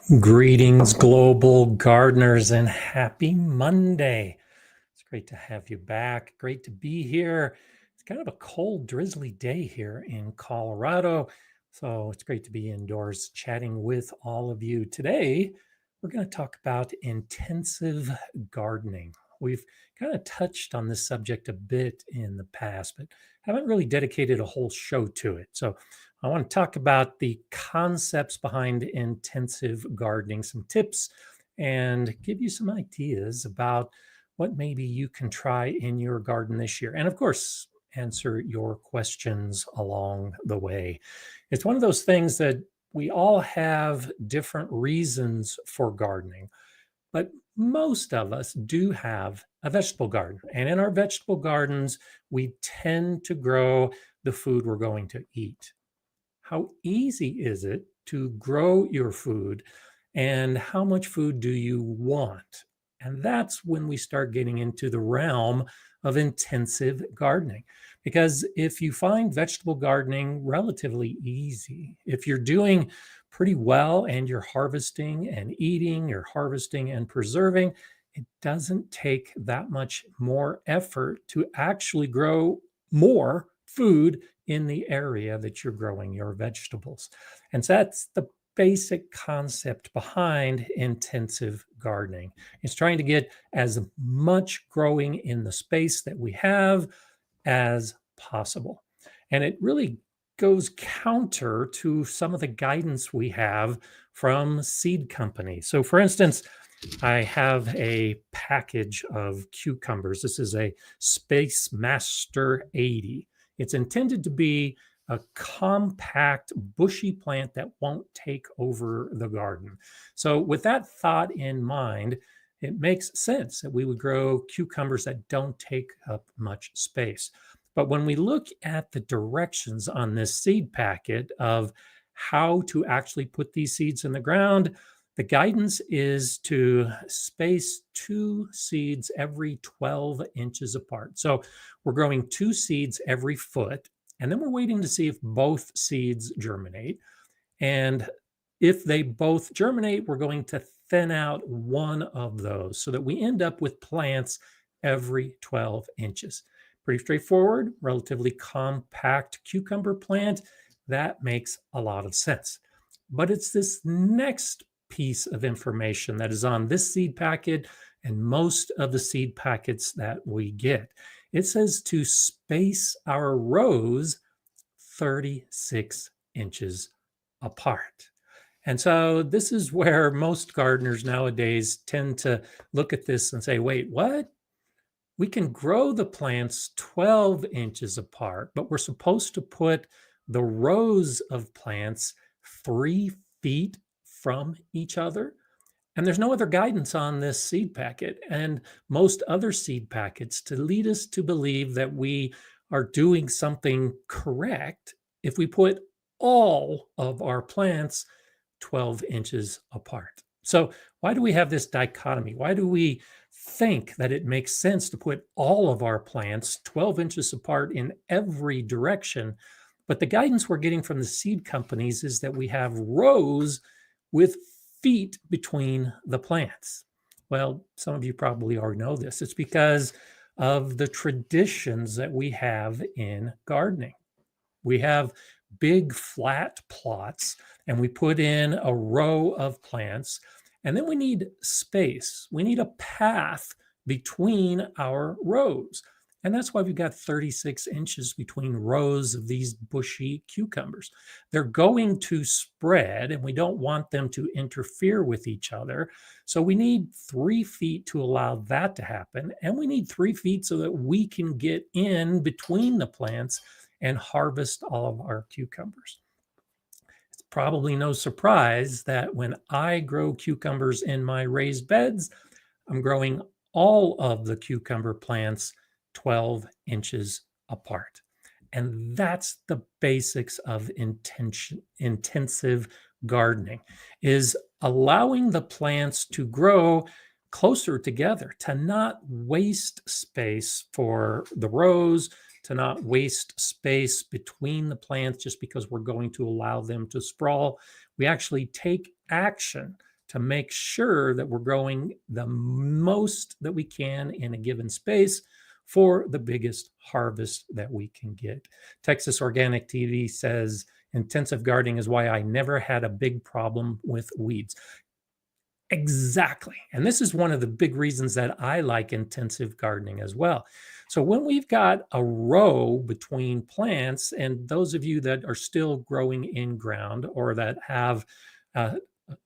Greetings, global gardeners, and happy Monday. It's great to have you back. Great to be here. It's kind of a cold, drizzly day here in Colorado. So it's great to be indoors chatting with all of you. Today, we're going to talk about intensive gardening. We've kind of touched on this subject a bit in the past, but haven't really dedicated a whole show to it. So I want to talk about the concepts behind intensive gardening, some tips, and give you some ideas about what maybe you can try in your garden this year. And of course, answer your questions along the way. It's one of those things that we all have different reasons for gardening, but most of us do have a vegetable garden. And in our vegetable gardens, we tend to grow the food we're going to eat. How easy is it to grow your food, and how much food do you want? And that's when we start getting into the realm of intensive gardening. Because if you find vegetable gardening relatively easy, if you're doing pretty well and you're harvesting and eating, you're harvesting and preserving, it doesn't take that much more effort to actually grow more food in the area that you're growing your vegetables. And so that's the basic concept behind intensive gardening. It's trying to get as much growing in the space that we have as possible. And it really goes counter to some of the guidance we have from seed companies. So for instance, I have a package of cucumbers. This is a Space Master 80. It's intended to be a compact, bushy plant that won't take over the garden. So with that thought in mind, it makes sense that we would grow cucumbers that don't take up much space. But when we look at the directions on this seed packet of how to actually put these seeds in the ground, the guidance is to space 2 seeds every 12 inches apart. So we're growing 2 seeds every foot, and then we're waiting to see if both seeds germinate. And if they both germinate, we're going to thin out one of those so that we end up with plants every 12 inches. Pretty straightforward, relatively compact cucumber plant. That makes a lot of sense. But it's this next piece of information that is on this seed packet and most of the seed packets that we get. It says to space our rows 36 inches apart. And so this is where most gardeners nowadays tend to look at this and say, wait, what? We can grow the plants 12 inches apart, but we're supposed to put the rows of plants 3 feet from each other. And there's no other guidance on this seed packet and most other seed packets to lead us to believe that we are doing something correct if we put all of our plants 12 inches apart. So why do we have this dichotomy? Why do we think that it makes sense to put all of our plants 12 inches apart in every direction? But the guidance we're getting from the seed companies is that we have rows with feet between the plants. Well, some of you probably already know this. It's because of the traditions that we have in gardening. We have big flat plots and we put in a row of plants, and then we need space. We need a path between our rows. And that's why we've got 36 inches between rows of these bushy cucumbers. They're going to spread, and we don't want them to interfere with each other. So we need 3 feet to allow that to happen. And we need 3 feet so that we can get in between the plants and harvest all of our cucumbers. It's probably no surprise that when I grow cucumbers in my raised beds, I'm growing all of the cucumber plants 12 inches apart. And that's the basics of intensive gardening, is allowing the plants to grow closer together, to not waste space for the rows, to not waste space between the plants just because we're going to allow them to sprawl. We actually take action to make sure that we're growing the most that we can in a given space for the biggest harvest that we can get. Texas Organic TV says, intensive gardening is why I never had a big problem with weeds. Exactly. And this is one of the big reasons that I like intensive gardening as well. So when we've got a row between plants, and those of you that are still growing in ground or that have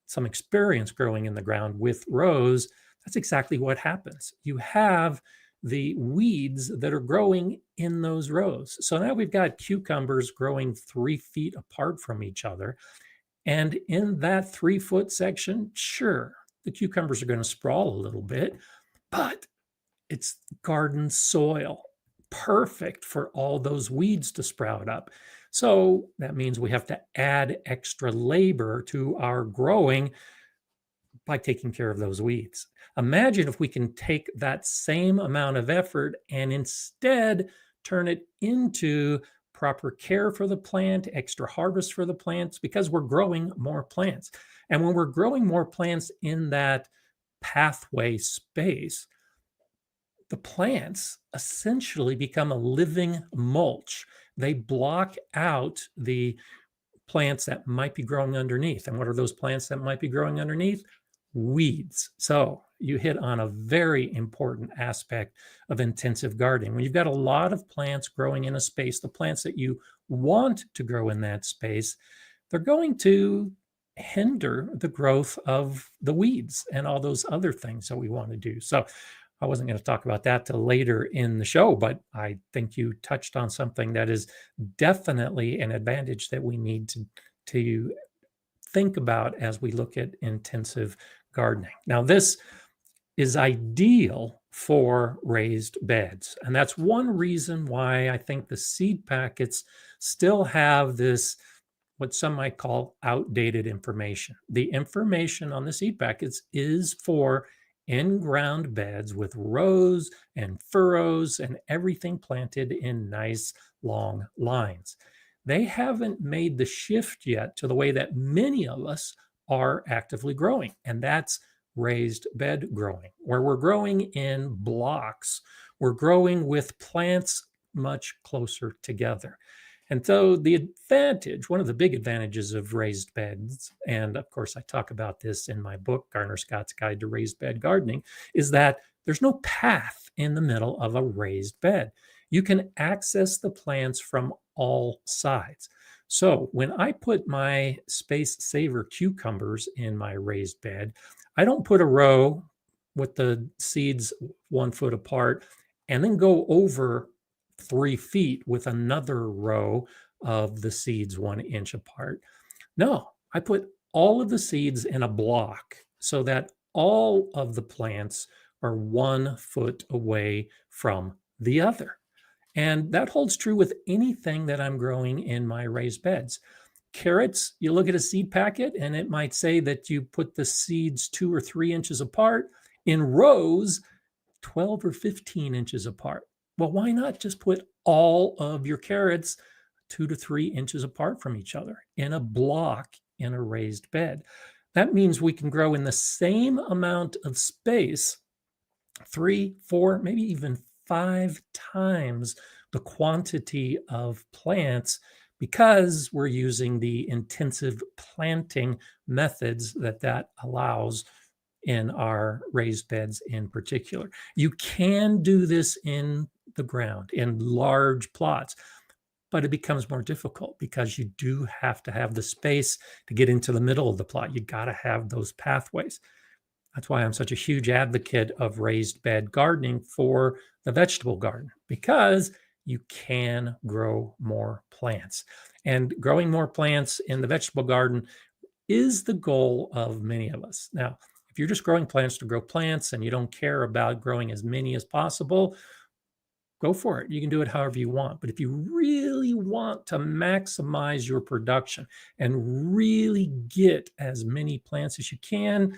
some experience growing in the ground with rows, that's exactly what happens. You have the weeds that are growing in those rows. So now we've got cucumbers growing 3 feet apart from each other. And in that 3-foot section, sure, the cucumbers are going to sprawl a little bit, but it's garden soil, perfect for all those weeds to sprout up. So that means we have to add extra labor to our growing by taking care of those weeds. Imagine if we can take that same amount of effort and instead turn it into proper care for the plant, extra harvest for the plants, because we're growing more plants. And when we're growing more plants in that pathway space, the plants essentially become a living mulch. They block out the plants that might be growing underneath. And what are those plants that might be growing underneath? Weeds. So you hit on a very important aspect of intensive gardening. When you've got a lot of plants growing in a space, the plants that you want to grow in that space, they're going to hinder the growth of the weeds and all those other things that we want to do. So I wasn't going to talk about that till later in the show, but I think you touched on something that is definitely an advantage that we need to think about as we look at intensive gardening. Now, this is ideal for raised beds. And that's one reason why I think the seed packets still have this, what some might call outdated information. The information on the seed packets is for in-ground beds with rows and furrows and everything planted in nice long lines. They haven't made the shift yet to the way that many of us are actively growing, and that's raised bed growing, where we're growing in blocks. We're growing with plants much closer together. And so the advantage, one of the big advantages of raised beds, and of course I talk about this in my book, Gardener Scott's Guide to Raised Bed Gardening, is that there's no path in the middle of a raised bed. You can access the plants from all sides. So when I put my Space Saver cucumbers in my raised bed, I don't put a row with the seeds 1 foot apart and then go over 3 feet with another row of the seeds 1 inch apart. No, I put all of the seeds in a block so that all of the plants are 1 foot away from the other. And that holds true with anything that I'm growing in my raised beds. Carrots, you look at a seed packet and it might say that you put the seeds 2 or 3 inches apart. In rows, 12 or 15 inches apart. Well, why not just put all of your carrots 2 to 3 inches apart from each other in a block in a raised bed? That means we can grow in the same amount of space 3, 4, maybe even 5 times the quantity of plants because we're using the intensive planting methods that allows in our raised beds in particular. You can do this in the ground in large plots, but it becomes more difficult because you do have to have the space to get into the middle of the plot. You got to have those pathways. That's why I'm such a huge advocate of raised bed gardening for the vegetable garden, because you can grow more plants. And growing more plants in the vegetable garden is the goal of many of us. Now, if you're just growing plants to grow plants and you don't care about growing as many as possible, go for it. You can do it however you want. But if you really want to maximize your production and really get as many plants as you can,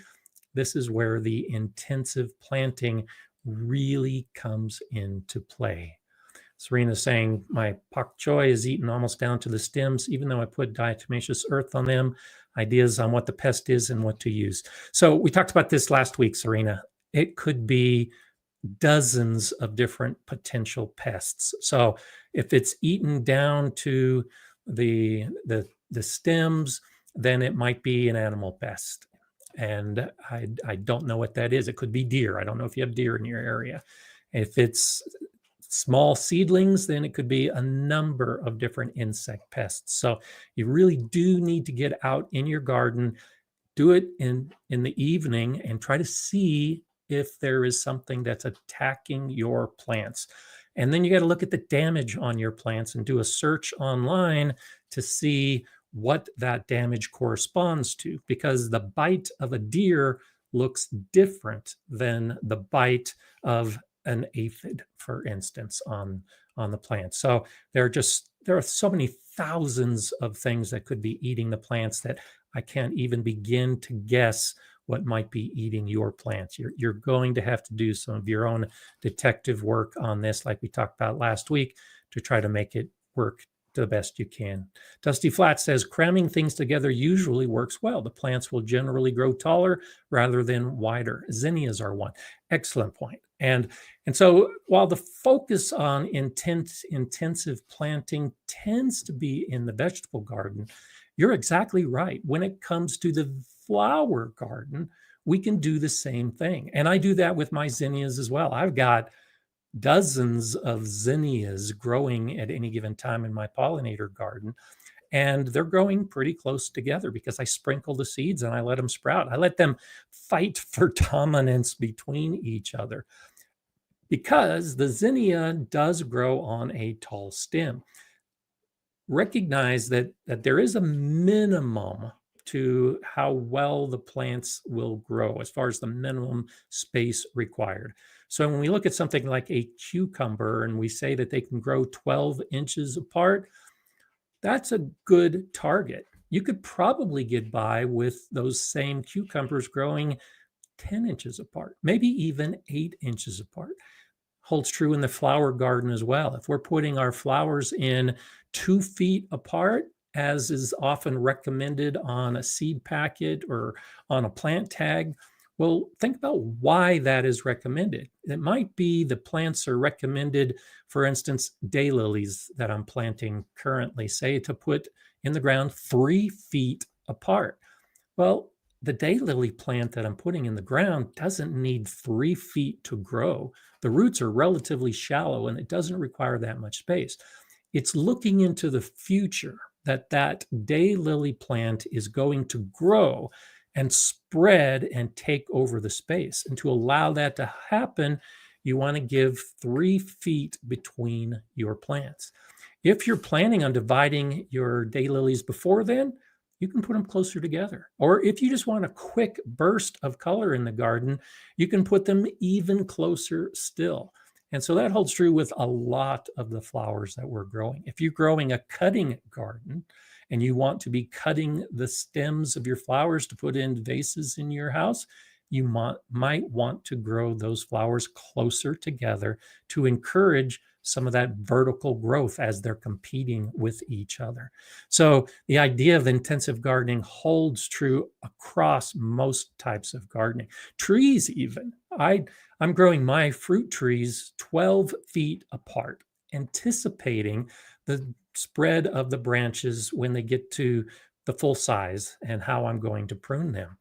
this is where the intensive planting really comes into play. Serena's saying my pak choi is eaten almost down to the stems, even though I put diatomaceous earth on them. Ideas on what the pest is and what to use. So we talked about this last week, Serena. It could be dozens of different potential pests. So if it's eaten down to the stems, then it might be an animal pest. And I don't know what that is. It could be deer. I don't know if you have deer in your area. If it's small seedlings, then it could be a number of different insect pests. So you really do need to get out in your garden, do it in the evening, and try to see if there is something that's attacking your plants. And then you got to look at the damage on your plants and do a search online to see what that damage corresponds to, because the bite of a deer looks different than the bite of an aphid, for instance, on the plant. So there are so many thousands of things that could be eating the plants that I can't even begin to guess what might be eating your plants. You're going to have to do some of your own detective work on this, like we talked about last week, to try to make it work to the best you can. Dusty Flat says cramming things together usually works well. The plants will generally grow taller rather than wider. Zinnias are one. Excellent point. And so while the focus on intensive planting tends to be in the vegetable garden, you're exactly right. When it comes to the flower garden, we can do the same thing. And I do that with my zinnias as well. I've got dozens of zinnias growing at any given time in my pollinator garden. And they're growing pretty close together because I sprinkle the seeds and I let them sprout. I let them fight for dominance between each other, because the zinnia does grow on a tall stem. Recognize that there is a minimum to how well the plants will grow as far as the minimum space required. So when we look at something like a cucumber and we say that they can grow 12 inches apart, that's a good target. You could probably get by with those same cucumbers growing 10 inches apart, maybe even 8 inches apart. Holds true in the flower garden as well. If we're putting our flowers in 2 feet apart, as is often recommended on a seed packet or on a plant tag, well, think about why that is recommended. It might be the plants are recommended, for instance, daylilies that I'm planting currently, say to put in the ground 3 feet apart. Well, the daylily plant that I'm putting in the ground doesn't need 3 feet to grow. The roots are relatively shallow and it doesn't require that much space. It's looking into the future that daylily plant is going to grow and spread and take over the space. And to allow that to happen, you want to give 3 feet between your plants. If you're planning on dividing your daylilies before then, you can put them closer together. Or if you just want a quick burst of color in the garden, you can put them even closer still. And so that holds true with a lot of the flowers that we're growing. If you're growing a cutting garden and you want to be cutting the stems of your flowers to put in vases in your house, you might want to grow those flowers closer together to encourage some of that vertical growth as they're competing with each other. So the idea of intensive gardening holds true across most types of gardening. Trees even. I'm growing my fruit trees 12 feet apart, anticipating the spread of the branches when they get to the full size and how I'm going to prune them.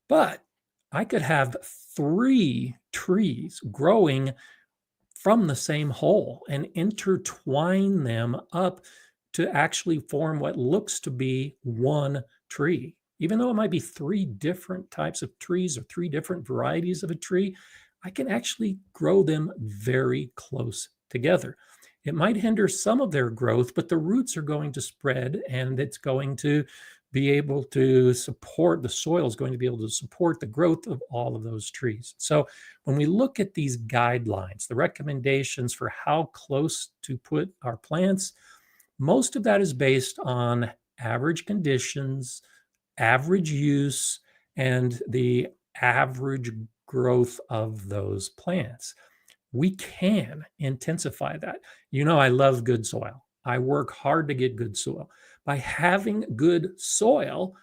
But I could have 3 trees growing from the same hole and intertwine them up to actually form what looks to be one tree. Even though it might be 3 different types of trees or 3 different varieties of a tree, I can actually grow them very close together. It might hinder some of their growth, but the roots are going to spread and it's going to be able to support, the soil is going to be able to support the growth of all of those trees. So when we look at these guidelines, the recommendations for how close to put our plants, most of that is based on average conditions, average use, and the average growth of those plants. we can intensify that. You know, I love good soil. I work hard to get good soil. By having good soil,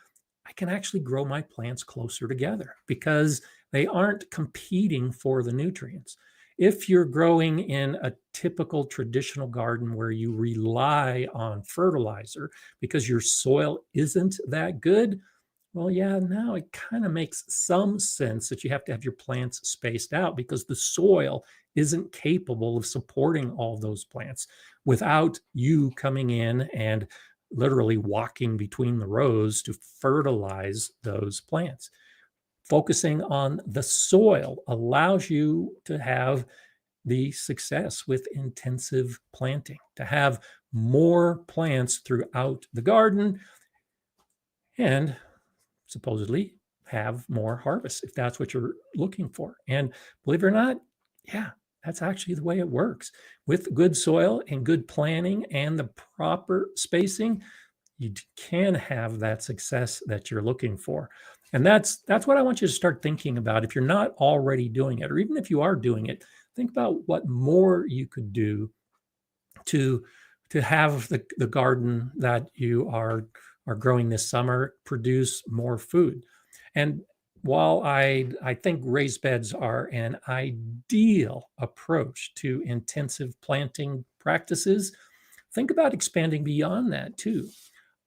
I can actually grow my plants closer together because they aren't competing for the nutrients. If you're growing in a typical traditional garden where you rely on fertilizer because your soil isn't that good, well, yeah, now it kind of makes some sense that you have to have your plants spaced out because the soil isn't capable of supporting all those plants without you coming in and literally walking between the rows to fertilize those plants. Focusing on the soil allows you to have the success with intensive planting, to have more plants throughout the garden and supposedly have more harvest if that's what you're looking for. And believe it or not, yeah, that's actually the way it works. With good soil and good planning and the proper spacing, you can have that success that you're looking for. And that's what I want you to start thinking about. If you're not already doing it, or even if you are doing it, think about what more you could do to have the garden that you are growing this summer produce more food. And while I think raised beds are an ideal approach to intensive planting practices, think about expanding beyond that too.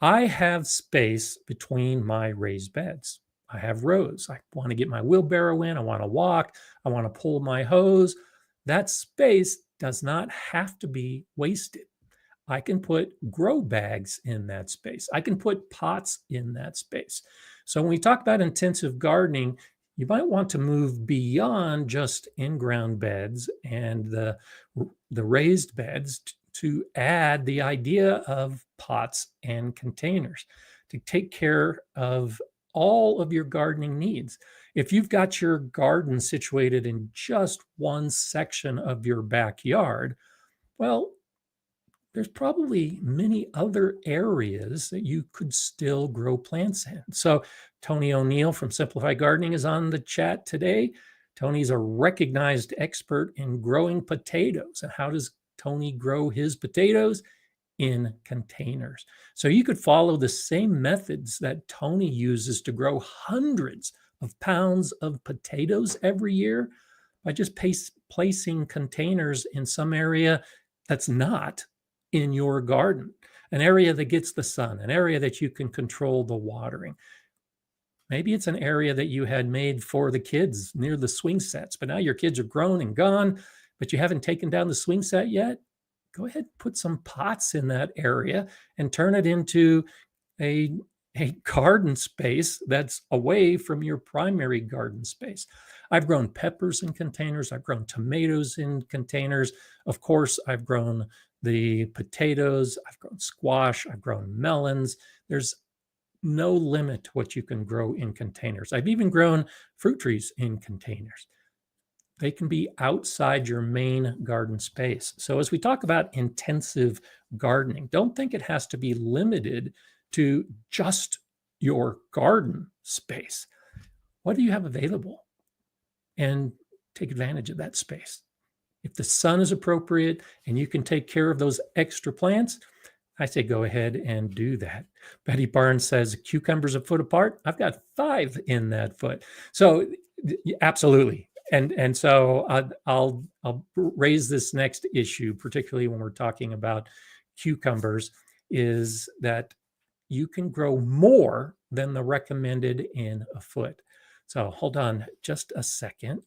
I have space between my raised beds. I have rows. I want to get my wheelbarrow in. I want to walk. I want to pull my hose. That space does not have to be wasted. I can put grow bags in that space. I can put pots in that space. So when we talk about intensive gardening, you might want to move beyond just in-ground beds and the raised beds to add the idea of pots and containers to take care of all of your gardening needs. If you've got your garden situated in just one section of your backyard, well, there's probably many other areas that you could still grow plants in. So Tony O'Neill from Simplified Gardening is on the chat today. Tony's a recognized expert in growing potatoes. And how does Tony grow his potatoes? In containers. So you could follow the same methods that Tony uses to grow hundreds of pounds of potatoes every year by just placing containers in some area that's not in your garden, an area that gets the sun, an area that you can control the watering. Maybe it's an area that you had made for the kids near the swing sets, but now your kids are grown and gone, but you haven't taken down the swing set yet. Go ahead, put some pots in that area and turn it into a garden space that's away from your primary garden space. I've grown peppers in containers. I've grown tomatoes in containers. Of course, I've grown the potatoes. I've grown squash. I've grown melons. There's no limit to what you can grow in containers. I've even grown fruit trees in containers. They can be outside your main garden space. So as we talk about intensive gardening, don't think it has to be limited to just your garden space. What do you have available? And take advantage of that space. If the sun is appropriate and you can take care of those extra plants, I say go ahead and do that. Betty Barnes says cucumbers a foot apart. I've got 5 in that foot. So absolutely. And so I'll raise this next issue, particularly when we're talking about cucumbers, is that you can grow more than the recommended in a foot. So hold on just a second.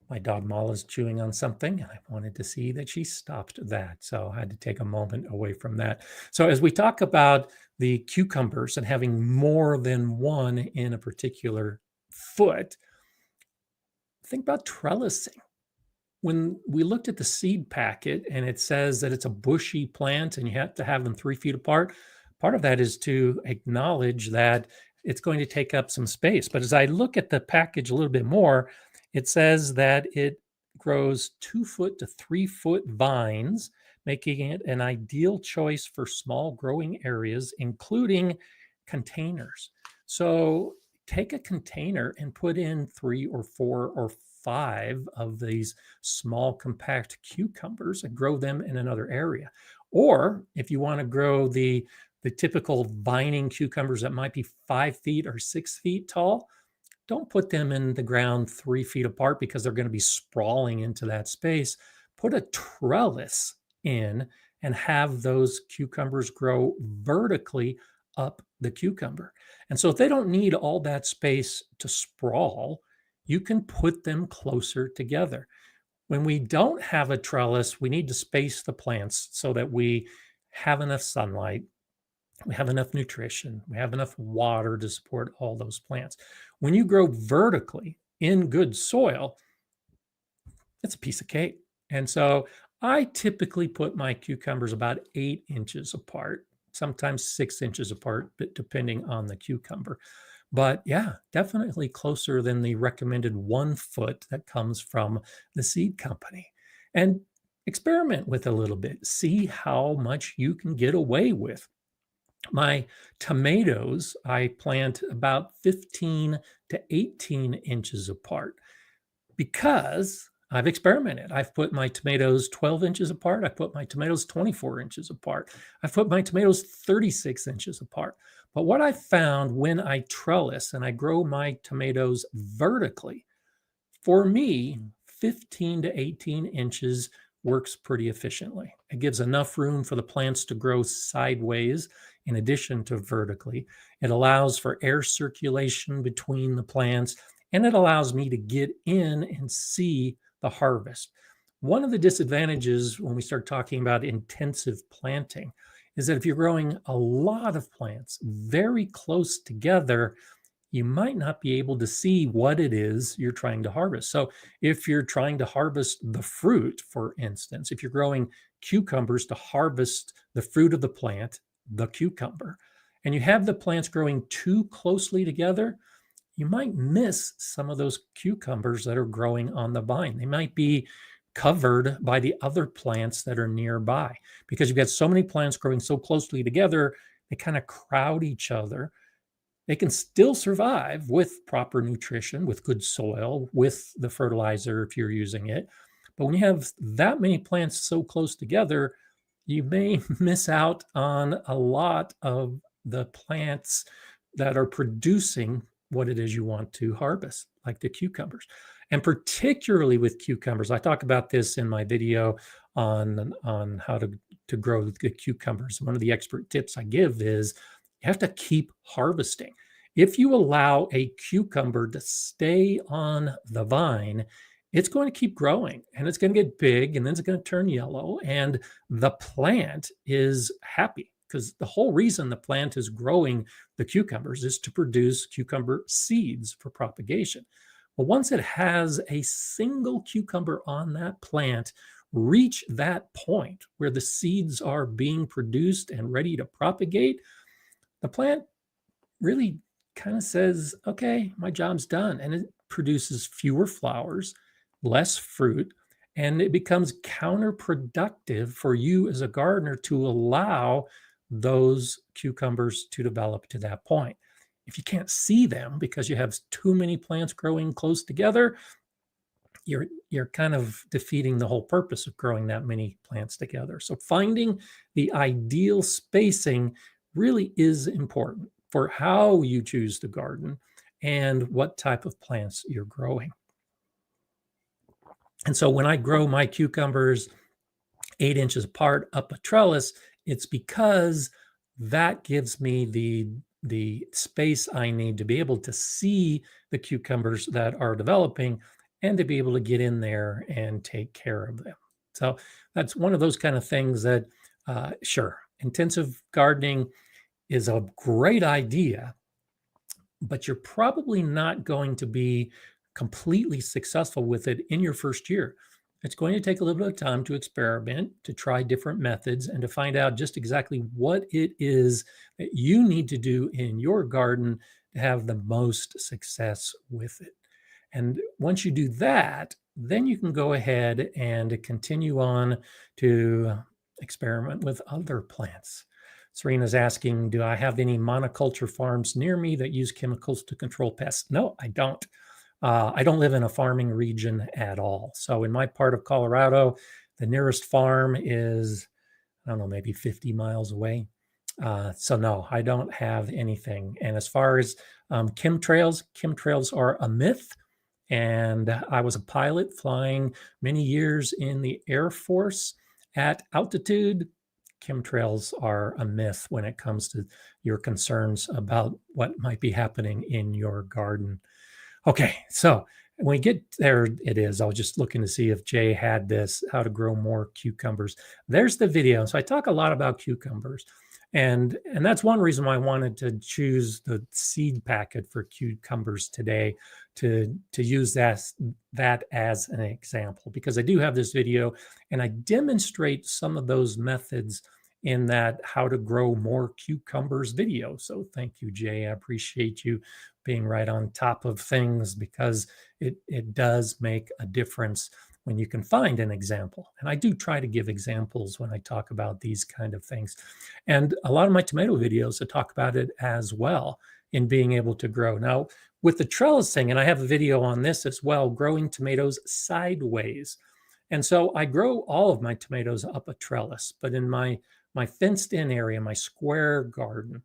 My dog Mala's chewing on something, and I wanted to see that she stopped that. So I had to take a moment away from that. So as we talk about the cucumbers and having more than one in a particular foot, think about trellising. When we looked at the seed packet and it says that it's a bushy plant and you have to have them 3 feet apart, part of that is to acknowledge that it's going to take up some space. But as I look at the package a little bit more, it says that it grows 2 foot to 3 foot vines, making it an ideal choice for small growing areas, including containers. So take a container and put in 3 or 4 or 5 of these small compact cucumbers and grow them in another area. Or if you want to grow the typical vining cucumbers that might be 5 feet or 6 feet tall, don't put them in the ground 3 feet apart because they're going to be sprawling into that space. Put a trellis in and have those cucumbers grow vertically up the cucumber. And so if they don't need all that space to sprawl, you can put them closer together. When we don't have a trellis, we need to space the plants so that we have enough sunlight, we have enough nutrition, we have enough water to support all those plants. When you grow vertically in good soil, it's a piece of cake. And so I typically put my cucumbers about 8 inches apart, sometimes 6 inches apart, but depending on the cucumber. But yeah, definitely closer than the recommended 1 foot that comes from the seed company. And experiment with a little bit, see how much you can get away with. My tomatoes, I plant about 15 to 18 inches apart because I've experimented. I've put my tomatoes 12 inches apart. I've put my tomatoes 24 inches apart. I've put my tomatoes 36 inches apart. But what I found when I trellis and I grow my tomatoes vertically, for me, 15 to 18 inches works pretty efficiently. It gives enough room for the plants to grow sideways in addition to vertically. It allows for air circulation between the plants, and it allows me to get in and see the harvest. One of the disadvantages when we start talking about intensive planting is that if you're growing a lot of plants very close together, you might not be able to see what it is you're trying to harvest. So if you're trying to harvest the fruit, for instance, if you're growing cucumbers to harvest the fruit of the plant, the cucumber, and you have the plants growing too closely together, you might miss some of those cucumbers that are growing on the vine. They might be covered by the other plants that are nearby because you've got so many plants growing so closely together, they kind of crowd each other. They can still survive with proper nutrition, with good soil, with the fertilizer if you're using it. But when you have that many plants so close together, you may miss out on a lot of the plants that are producing what it is you want to harvest, like the cucumbers. And particularly with cucumbers, I talk about this in my video on how to grow the cucumbers. One of the expert tips I give is you have to keep harvesting. If you allow a cucumber to stay on the vine, it's going to keep growing and it's going to get big and then it's going to turn yellow. And the plant is happy because the whole reason the plant is growing the cucumbers is to produce cucumber seeds for propagation. Well, once it has a single cucumber on that plant reach that point where the seeds are being produced and ready to propagate, the plant really kind of says, okay, my job's done. And it produces fewer flowers, less fruit, and it becomes counterproductive for you as a gardener to allow those cucumbers to develop to that point. If you can't see them because you have too many plants growing close together, you're kind of defeating the whole purpose of growing that many plants together. So finding the ideal spacing really is important for how you choose to garden and what type of plants you're growing. And so when I grow my cucumbers 8 inches apart up a trellis, it's because that gives me the space I need to be able to see the cucumbers that are developing and to be able to get in there and take care of them. So that's one of those kind of things that, sure, intensive gardening is a great idea, but you're probably not going to be completely successful with it in your first year. It's going to take a little bit of time to experiment, to try different methods, and to find out just exactly what it is that you need to do in your garden to have the most success with it. And once you do that, then you can go ahead and continue on to experiment with other plants. Serena's asking, do I have any monoculture farms near me that use chemicals to control pests? No, I don't. I don't live in a farming region at all. So in my part of Colorado, the nearest farm is, I don't know, maybe 50 miles away. So no, I don't have anything. And as far as chemtrails are a myth. And I was a pilot flying many years in the Air Force at altitude. Chemtrails are a myth when it comes to your concerns about what might be happening in your garden. Okay, so when we get there, it is. I was just looking to see if Jay had this, how to grow more cucumbers. There's the video. So I talk a lot about cucumbers. And that's one reason why I wanted to choose the seed packet for cucumbers today to use that as an example, because I do have this video and I demonstrate some of those methods in that how to grow more cucumbers video. So thank you, Jay. I appreciate you being right on top of things, because it does make a difference when you can find an example. And I do try to give examples when I talk about these kind of things. And a lot of my tomato videos, I talk about it as well in being able to grow. Now, with the trellising, and I have a video on this as well, growing tomatoes sideways. And so I grow all of my tomatoes up a trellis, but in my fenced in area, my square garden,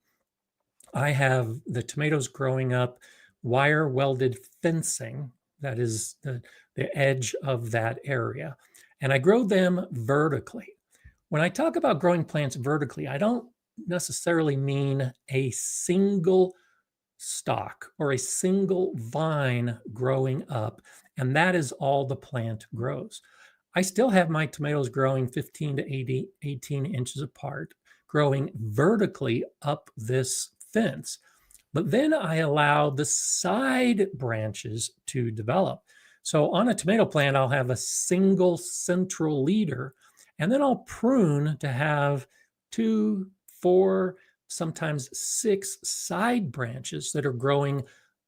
I have the tomatoes growing up wire welded fencing. That is the edge of that area. And I grow them vertically. When I talk about growing plants vertically, I don't necessarily mean a single stalk or a single vine growing up, and that is all the plant grows. I still have my tomatoes growing 15 to 18 inches apart, growing vertically up this fence. But then I allow the side branches to develop. So on a tomato plant, I'll have a single central leader, and then I'll prune to have 2, 4, sometimes 6 side branches that are growing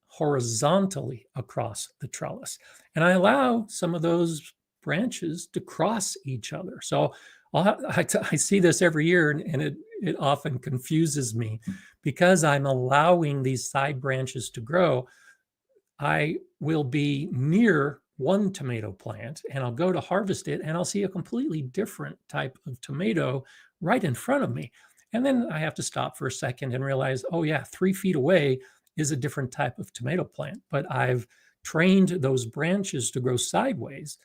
horizontally across the trellis. And I allow some of those branches to cross each other. So I see this every year, and it often confuses me, because I'm allowing these side branches to grow. I will be near one tomato plant and I'll go to harvest it, and I'll see a completely different type of tomato right in front of me. And then I have to stop for a second and realize, oh yeah, 3 feet away is a different type of tomato plant, but I've trained those branches to grow sideways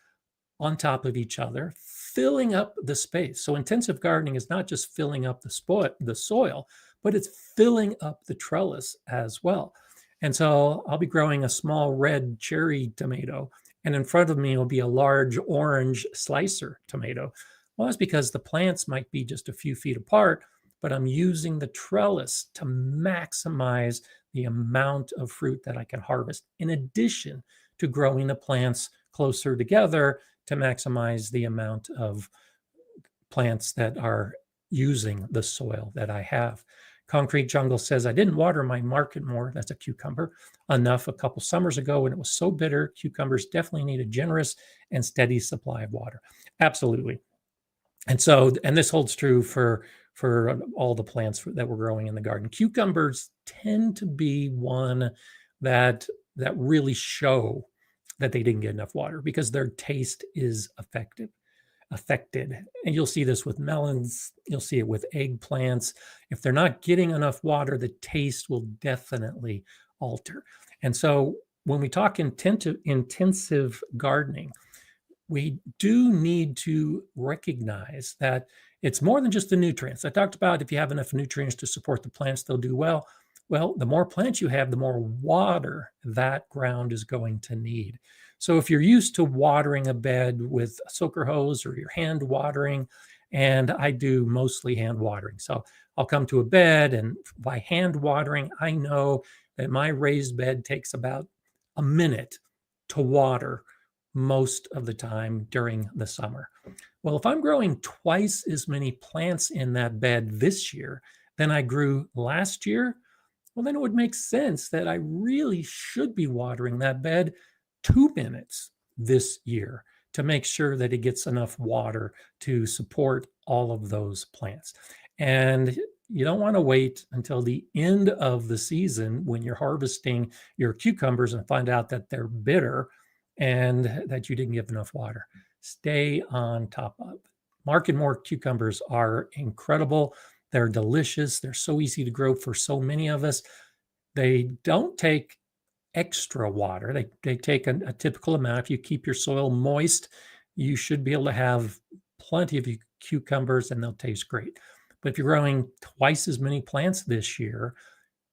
on top of each other, filling up the space. So intensive gardening is not just filling up the soil, but it's filling up the trellis as well. And so I'll be growing a small red cherry tomato, and in front of me will be a large orange slicer tomato. Well, that's because the plants might be just a few feet apart, but I'm using the trellis to maximize the amount of fruit that I can harvest, in addition to growing the plants closer together to maximize the amount of plants that are using the soil that I have. Concrete Jungle says, I didn't water my market more, that's a cucumber, enough a couple summers ago when it was so bitter. Cucumbers definitely need a generous and steady supply of water. Absolutely. And so, and this holds true for all the plants that we're growing in the garden. Cucumbers tend to be one that really show that they didn't get enough water, because their taste is affected. And you'll see this with melons, you'll see it with eggplants. If they're not getting enough water, the taste will definitely alter. And so when we talk intensive gardening, we do need to recognize that it's more than just the nutrients. I talked about if you have enough nutrients to support the plants, they'll do well. Well, the more plants you have, the more water that ground is going to need. So if you're used to watering a bed with a soaker hose or you're hand watering, and I do mostly hand watering. So I'll come to a bed, and by hand watering, I know that my raised bed takes about a minute to water most of the time during the summer. Well, if I'm growing twice as many plants in that bed this year than I grew last year, well, then it would make sense that I really should be watering that bed 2 minutes this year to make sure that it gets enough water to support all of those plants. And you don't want to wait until the end of the season when you're harvesting your cucumbers and find out that they're bitter and that you didn't give enough water. Stay on top of it. Market More cucumbers are incredible. They're delicious. They're so easy to grow for so many of us. They don't take extra water. They take a typical amount. If you keep your soil moist, you should be able to have plenty of cucumbers and they'll taste great. But if you're growing twice as many plants this year,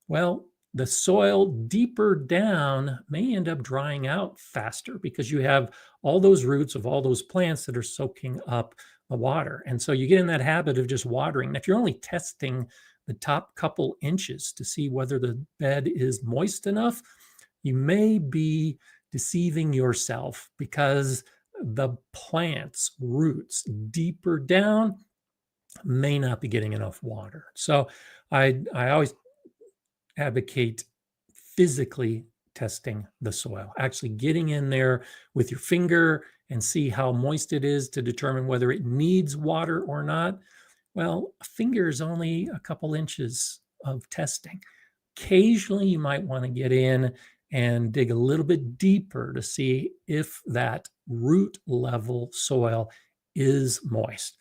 well, the soil deeper down may end up drying out faster because you have all those roots of all those plants that are soaking up the water. And so you get in that habit of just watering. And if you're only testing the top couple inches to see whether the bed is moist enough, you may be deceiving yourself because the plant's roots deeper down may not be getting enough water. So I always advocate physically testing the soil, actually getting in there with your finger and see how moist it is to determine whether it needs water or not. Well, a finger is only a couple inches of testing. Occasionally, you might want to get in and dig a little bit deeper to see if that root level soil is moist.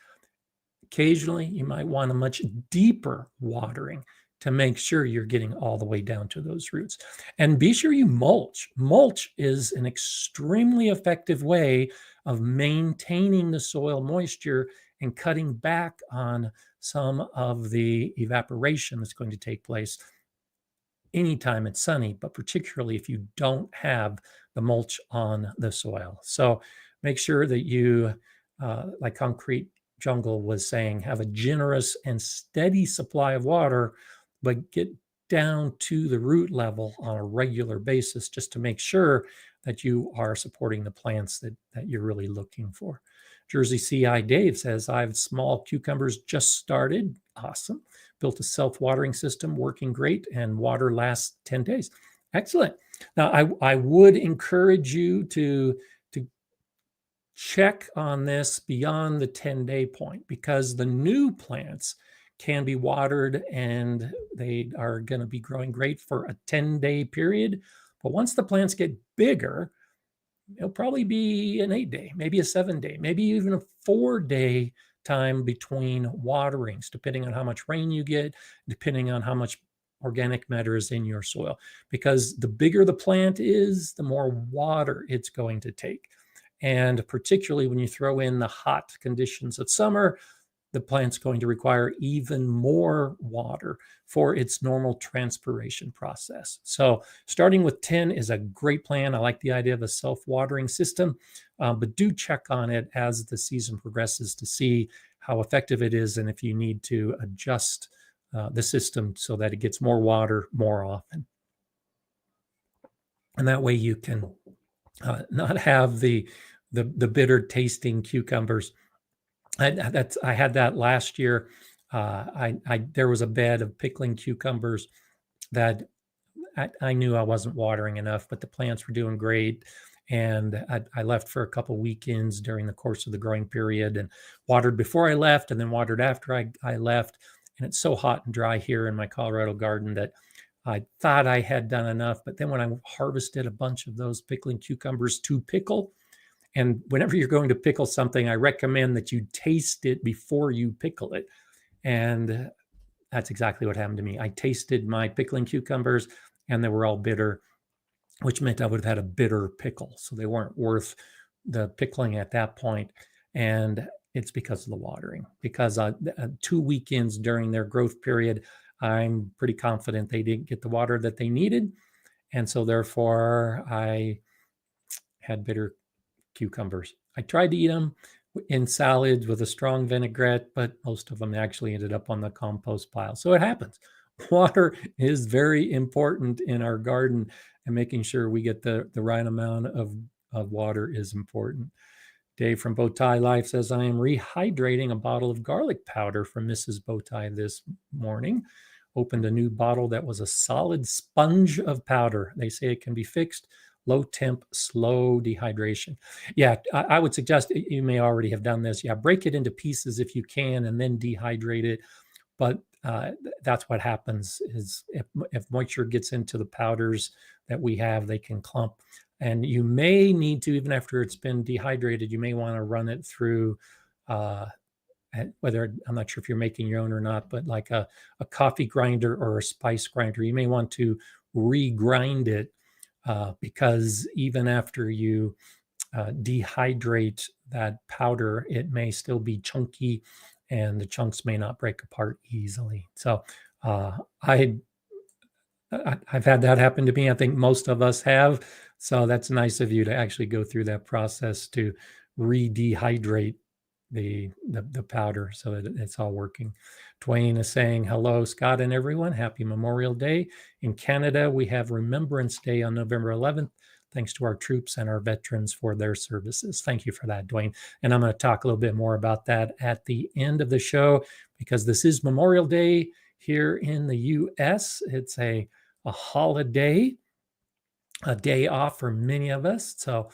Occasionally, you might want a much deeper watering to make sure you're getting all the way down to those roots. And be sure you mulch. Mulch is an extremely effective way of maintaining the soil moisture and cutting back on some of the evaporation that's going to take place anytime it's sunny, but particularly if you don't have the mulch on the soil. So make sure that you, like Concrete Jungle was saying, have a generous and steady supply of water, but get down to the root level on a regular basis just to make sure that you are supporting the plants that you're really looking for. Jersey CI Dave says, I have small cucumbers just started. Awesome. Built a self-watering system, working great, and water lasts 10 days. Excellent. Now, I would encourage you to check on this beyond the 10-day point, because the new plants can be watered and they are going to be growing great for a 10-day period. But once the plants get bigger, it'll probably be an 8-day, maybe a 7-day, maybe even a 4-day time between waterings, depending on how much rain you get, depending on how much organic matter is in your soil. Because the bigger the plant is, the more water it's going to take. And particularly when you throw in the hot conditions of summer, the plant's going to require even more water for its normal transpiration process. So starting with 10 is a great plan. I like the idea of a self-watering system, but do check on it as the season progresses to see how effective it is and if you need to adjust the system so that it gets more water more often. And that way you can not have the bitter tasting cucumbers. I had that last year. There was a bed of pickling cucumbers that I knew I wasn't watering enough, but the plants were doing great. And I left for a couple weekends during the course of the growing period and watered before I left and then watered after I left. And it's so hot and dry here in my Colorado garden that I thought I had done enough. But then when I harvested a bunch of those pickling cucumbers to pickle, and whenever you're going to pickle something, I recommend that you taste it before you pickle it. And that's exactly what happened to me. I tasted my pickling cucumbers and they were all bitter, which meant I would have had a bitter pickle. So they weren't worth the pickling at that point. And it's because of the watering. Because 2 weekends during their growth period, I'm pretty confident they didn't get the water that they needed. And so therefore, I had bitter cucumbers. I tried to eat them in salads with a strong vinaigrette, but most of them actually ended up on the compost pile. So it happens. Water is very important in our garden, and making sure we get the right amount of water is important. Dave from Bowtie Life says, I am rehydrating a bottle of garlic powder from Mrs. Bowtie this morning. Opened a new bottle that was a solid sponge of powder. They say it can be fixed. Low temp, slow dehydration. Yeah, I would suggest you may already have done this. Yeah, break it into pieces if you can and then dehydrate it. But that's what happens is if moisture gets into the powders that we have, they can clump. And you may need to, even after it's been dehydrated, you may want to run it through whether, I'm not sure if you're making your own or not, but like a coffee grinder or a spice grinder, you may want to regrind it because even after you dehydrate that powder, it may still be chunky and the chunks may not break apart easily. So I've had that happen to me. I think most of us have. So that's nice of you to actually go through that process to re-dehydrate the powder so that it's all working. Dwayne is saying, hello, Scott and everyone. Happy Memorial Day. In Canada, we have Remembrance Day on November 11th. Thanks to our troops and our veterans for their services. Thank you for that, Dwayne. And I'm going to talk a little bit more about that at the end of the show because this is Memorial Day here in the U.S. It's a holiday, a day off for many of us. So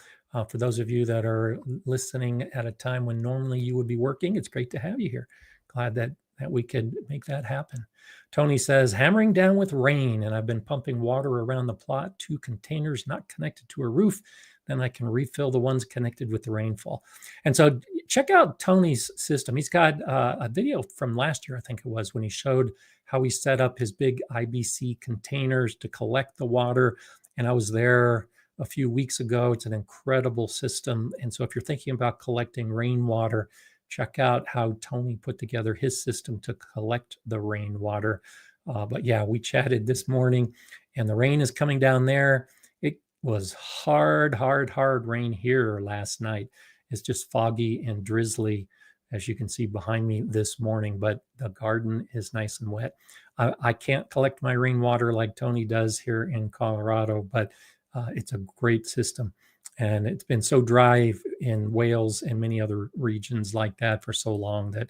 for those of you that are listening at a time when normally you would be working, it's great to have you here. Glad that we could make that happen. Tony says, hammering down with rain, and I've been pumping water around the plot, 2 containers not connected to a roof. Then I can refill the ones connected with the rainfall. And so check out Tony's system. He's got a video from last year, I think it was, when he showed how he set up his big IBC containers to collect the water. And I was there a few weeks ago. It's an incredible system. And so if you're thinking about collecting rainwater, check out how Tony put together his system to collect the rainwater. But yeah, we chatted this morning and the rain is coming down there. It was hard rain here last night. It's just foggy and drizzly, as you can see behind me this morning, but the garden is nice and wet. I can't collect my rainwater like Tony does here in Colorado, but it's a great system. And it's been so dry in Wales and many other regions like that for so long that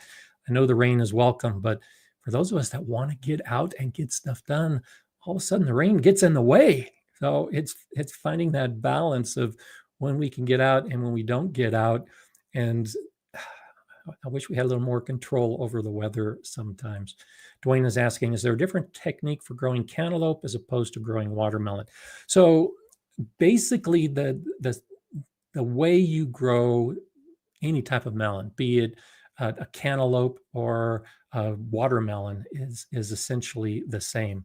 I know the rain is welcome. But for those of us that want to get out and get stuff done, all of a sudden the rain gets in the way. So it's finding that balance of when we can get out and when we don't get out. And I wish we had a little more control over the weather sometimes. Dwayne is asking, is there a different technique for growing cantaloupe as opposed to growing watermelon? So basically the way you grow any type of melon, be it a cantaloupe or a watermelon, is essentially the same.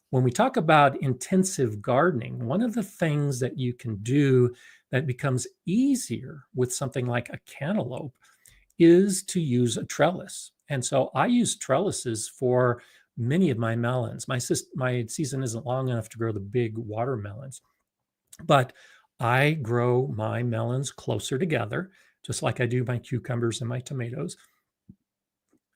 When we talk about intensive gardening, one of the things that you can do that becomes easier with something like a cantaloupe is to use a trellis. And so I use trellises for many of my melons. My season isn't long enough to grow the big watermelons, but I grow my melons closer together, just like I do my cucumbers and my tomatoes,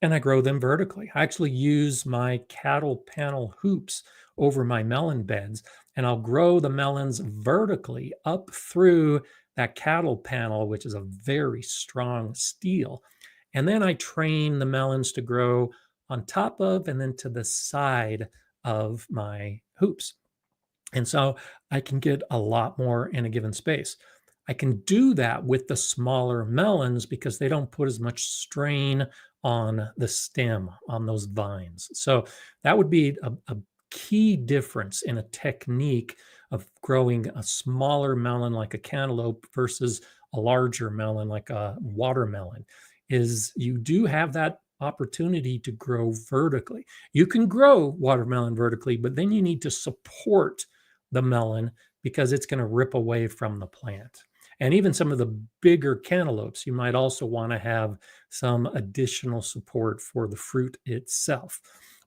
and I grow them vertically. I actually use my cattle panel hoops over my melon beds, and I'll grow the melons vertically up through that cattle panel, which is a very strong steel. And then I train the melons to grow on top of and then to the side of my hoops. And so I can get a lot more in a given space. I can do that with the smaller melons because they don't put as much strain on the stem, on those vines. So that would be a key difference in a technique of growing a smaller melon like a cantaloupe versus a larger melon like a watermelon, is you do have that opportunity to grow vertically. You can grow watermelon vertically, but then you need to support the melon because it's going to rip away from the plant. And even some of the bigger cantaloupes, you might also want to have some additional support for the fruit itself.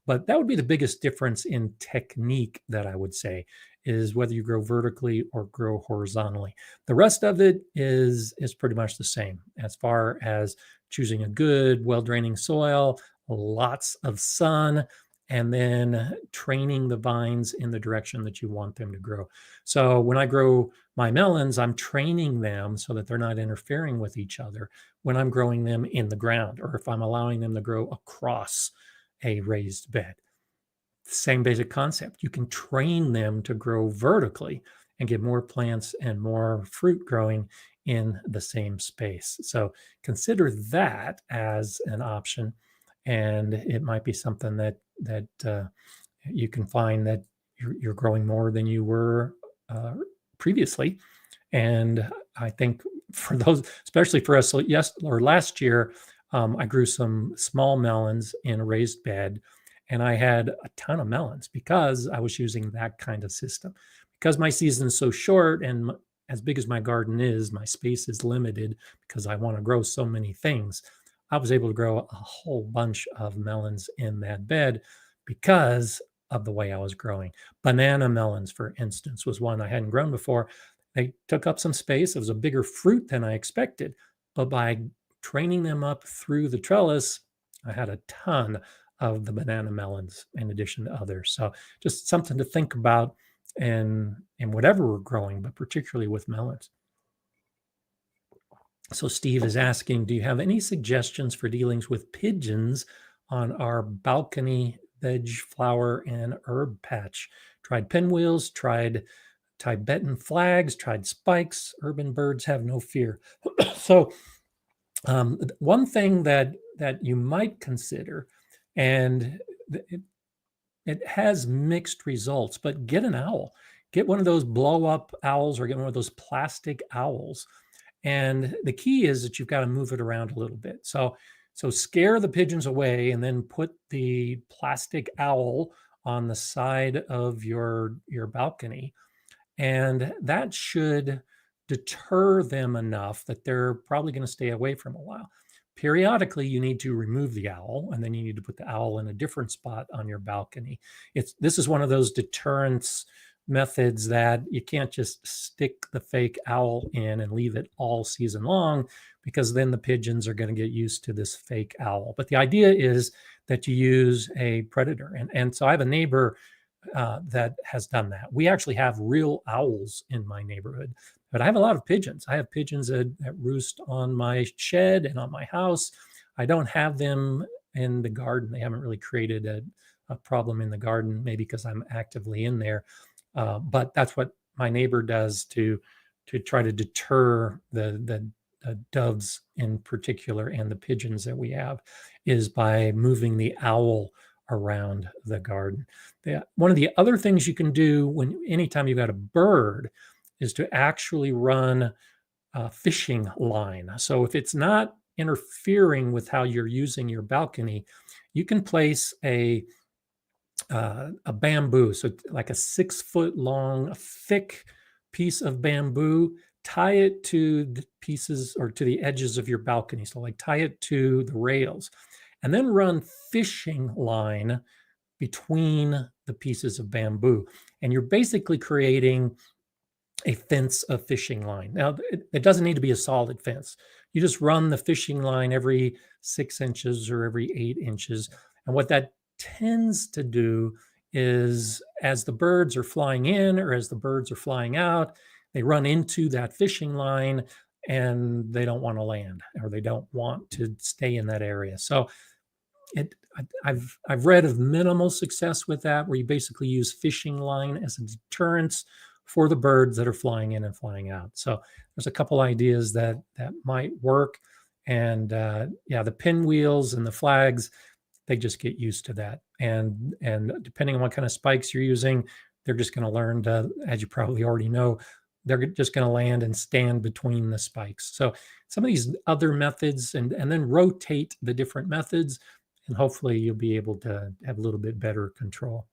But that would be the biggest difference in technique that I would say, is whether you grow vertically or grow horizontally. The rest of it is pretty much the same as far as choosing a good, well-draining soil, lots of sun, and then training the vines in the direction that you want them to grow. So when I grow my melons, I'm training them so that they're not interfering with each other when I'm growing them in the ground, or if I'm allowing them to grow across a raised bed. Same basic concept. You can train them to grow vertically and get more plants and more fruit growing in the same space. So consider that as an option. and it might be something that you can find that you're growing more than you were previously. And I think for those, especially for us, last year, I grew some small melons in a raised bed, and I had a ton of melons because I was using that kind of system. Because my season is so short, and as big as my garden is, my space is limited because I want to grow so many things. I was able to grow a whole bunch of melons in that bed because of the way I was growing. Banana melons, for instance, was one I hadn't grown before. They took up some space. It was a bigger fruit than I expected. But by training them up through the trellis, I had a ton of the banana melons in addition to others. So just something to think about in whatever we're growing, but particularly with melons. So Steve is asking, do you have any suggestions for dealings with pigeons on our balcony veg, flower, and herb patch? Tried pinwheels, tried Tibetan flags, tried spikes. Urban birds have no fear. So one thing that you might consider, and it has mixed results, but get an owl. Get one of those blow up owls or get one of those plastic owls. And the key is that you've got to move it around a little bit. So scare the pigeons away and then put the plastic owl on the side of your balcony. And that should deter them enough that they're probably going to stay away from a while. Periodically, you need to remove the owl, and then you need to put the owl in a different spot on your balcony. This is one of those deterrence methods that you can't just stick the fake owl in and leave it all season long, because then the pigeons are going to get used to this fake owl. But the idea is that you use a predator. And so I have a neighbor that has done that. We actually have real owls in my neighborhood, but I have a lot of pigeons. I have pigeons that roost on my shed and on my house. I don't have them in the garden. They haven't really created a problem in the garden, maybe because I'm actively in there. But that's what my neighbor does to try to deter the doves in particular and the pigeons that we have, is by moving the owl around the garden. One of the other things you can do anytime you've got a bird is to actually run a fishing line. So if it's not interfering with how you're using your balcony, you can place a bamboo, so like a 6 foot long, thick piece of bamboo, tie it to the pieces or to the edges of your balcony. So like tie it to the rails, and then run fishing line between the pieces of bamboo. And you're basically creating a fence of fishing line. Now, it doesn't need to be a solid fence. You just run the fishing line every 6 inches or every 8 inches. And what that tends to do is, as the birds are flying in or as the birds are flying out, they run into that fishing line and they don't want to land, or they don't want to stay in that area. So I've read of minimal success with that, where you basically use fishing line as a deterrence for the birds that are flying in and flying out. So there's a couple ideas that might work. And the pinwheels and the flags, they just get used to that. And depending on what kind of spikes you're using, they're just going to learn to, as you probably already know, they're just going to land and stand between the spikes. So some of these other methods, and then rotate the different methods, and hopefully you'll be able to have a little bit better control.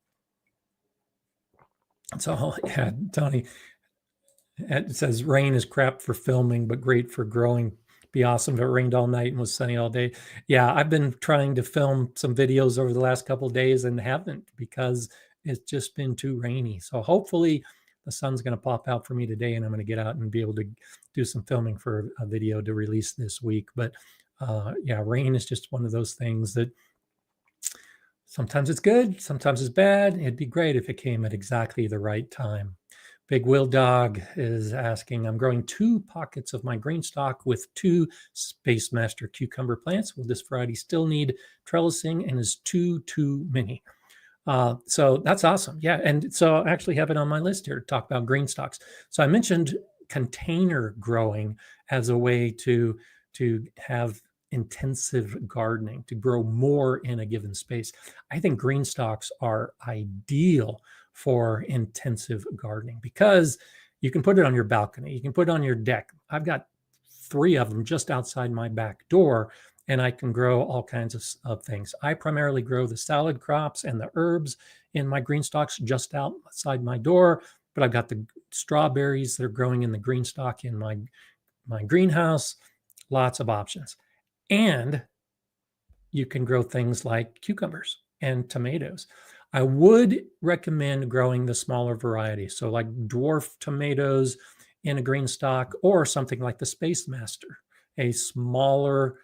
So yeah, Tony, it says rain is crap for filming, but great for growing. Be awesome if it rained all night and was sunny all day. Yeah, I've been trying to film some videos over the last couple of days and haven't, because it's just been too rainy. So hopefully the sun's going to pop out for me today, and I'm going to get out and be able to do some filming for a video to release this week. But rain is just one of those things that sometimes it's good, sometimes it's bad. It'd be great if it came at exactly the right time. Big Will Dog is asking, I'm growing 2 pockets of my GreenStalk with 2 Space Master cucumber plants. Will this variety still need trellising, and is 2 too many? So that's awesome. Yeah. And so I actually have it on my list here to talk about GreenStalks. So I mentioned container growing as a way to have intensive gardening, to grow more in a given space, I think green stalks are ideal for intensive gardening because you can put it on your balcony, you can put it on your deck. I've got 3 of them just outside my back door, and I can grow all kinds of things. I primarily grow the salad crops and the herbs in my green stalks just outside my door, but I've got the strawberries that are growing in the green stalk in my greenhouse. Lots of options. And you can grow things like cucumbers and tomatoes. I would recommend growing the smaller varieties. So like dwarf tomatoes in a green stalk, or something like the Space Master, a smaller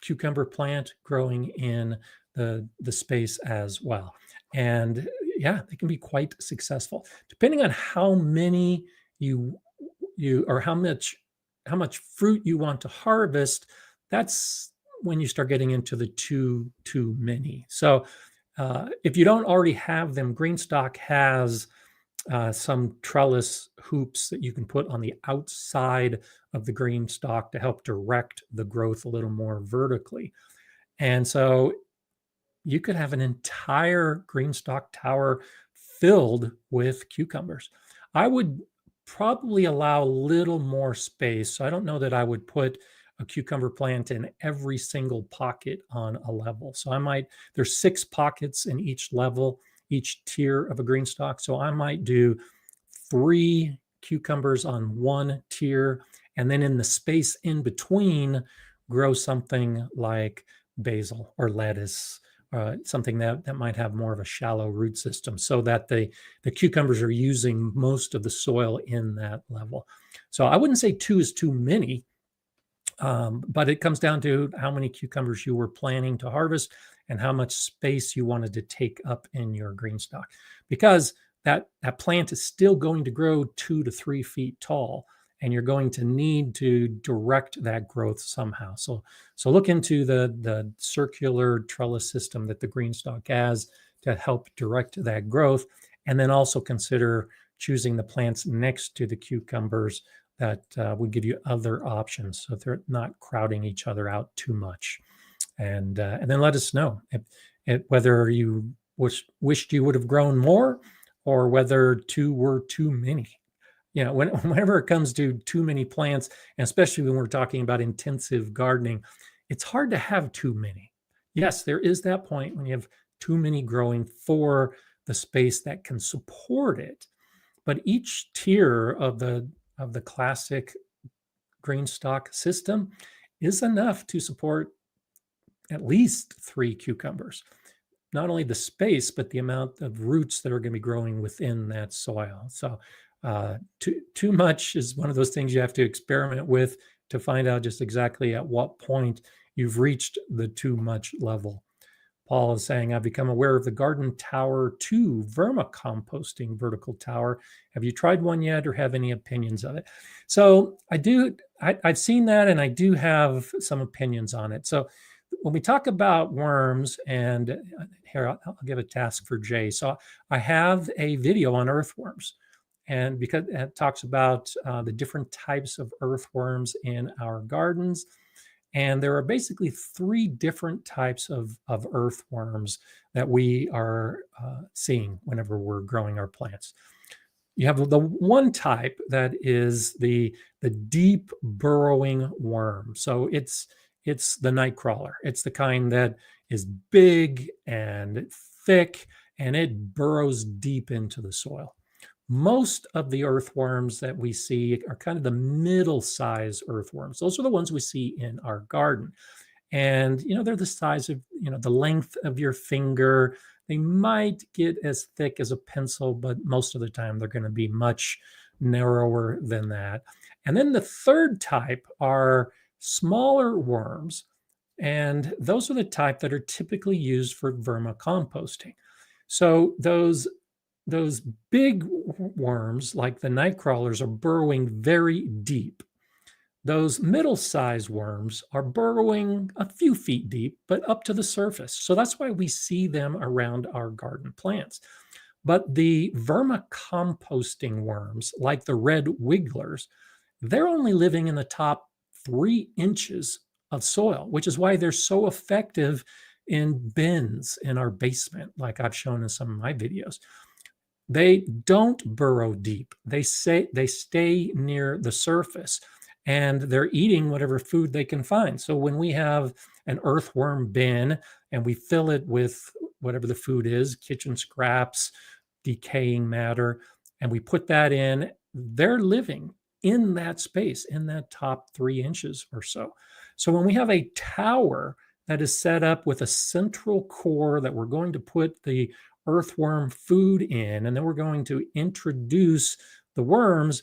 cucumber plant growing in the space as well. And yeah, they can be quite successful depending on how many you or how much fruit you want to harvest. That's when you start getting into the too many. So if you don't already have them, GreenStalk has some trellis hoops that you can put on the outside of the green stalk to help direct the growth a little more vertically. And so you could have an entire green stalk tower filled with cucumbers. I would probably allow a little more space. So I don't know that I would put a cucumber plant in every single pocket on a level. So there's 6 pockets in each level, each tier of a green stalk. So I might do 3 cucumbers on one tier, and then in the space in between, grow something like basil or lettuce, something that might have more of a shallow root system, so that the cucumbers are using most of the soil in that level. So I wouldn't say 2 is too many, but it comes down to how many cucumbers you were planning to harvest and how much space you wanted to take up in your green stalk, because that plant is still going to grow 2 to 3 feet tall, and you're going to need to direct that growth somehow. So look into the circular trellis system that the GreenStalk has to help direct that growth, and then also consider choosing the plants next to the cucumbers that would give you other options, so they're not crowding each other out too much. And then let us know whether you wished you would have grown more, or whether 2 were too many. You know, whenever it comes to too many plants, and especially when we're talking about intensive gardening, it's hard to have too many. Yes, there is that point when you have too many growing for the space that can support it. But each tier of the classic green stalk system is enough to support at least 3 cucumbers. Not only the space, but the amount of roots that are going to be growing within that soil. So too much is one of those things you have to experiment with to find out just exactly at what point you've reached the too much level. Paul is saying, I've become aware of the Garden Tower 2 vermicomposting vertical tower. Have you tried one yet, or have any opinions of it? So I've seen that, and I do have some opinions on it. So when we talk about worms, and here, I'll give a task for Jay. So I have a video on earthworms, and because it talks about the different types of earthworms in our gardens. And there are basically 3 different types of earthworms that we are seeing whenever we're growing our plants. You have the one type that is the deep burrowing worm. So it's the night crawler. It's the kind that is big and thick, and it burrows deep into the soil. Most of the earthworms that we see are kind of the middle-size earthworms. Those are the ones we see in our garden. And, they're the size of, the length of your finger. They might get as thick as a pencil, but most of the time they're going to be much narrower than that. And then the third type are smaller worms. And those are the type that are typically used for vermicomposting. So those big worms, like the night crawlers, are burrowing very deep. Those middle-sized worms are burrowing a few feet deep, but up to the surface. So that's why we see them around our garden plants. But the vermicomposting worms, like the red wigglers, they're only living in the top 3 inches of soil, which is why they're so effective in bins in our basement, like I've shown in some of my videos. They don't burrow deep. They stay near the surface, and they're eating whatever food they can find. So when we have an earthworm bin and we fill it with whatever the food is, kitchen scraps, decaying matter, and we put that in, they're living in that space, in that top 3 inches or so. So when we have a tower that is set up with a central core that we're going to put the earthworm food in, and then we're going to introduce the worms,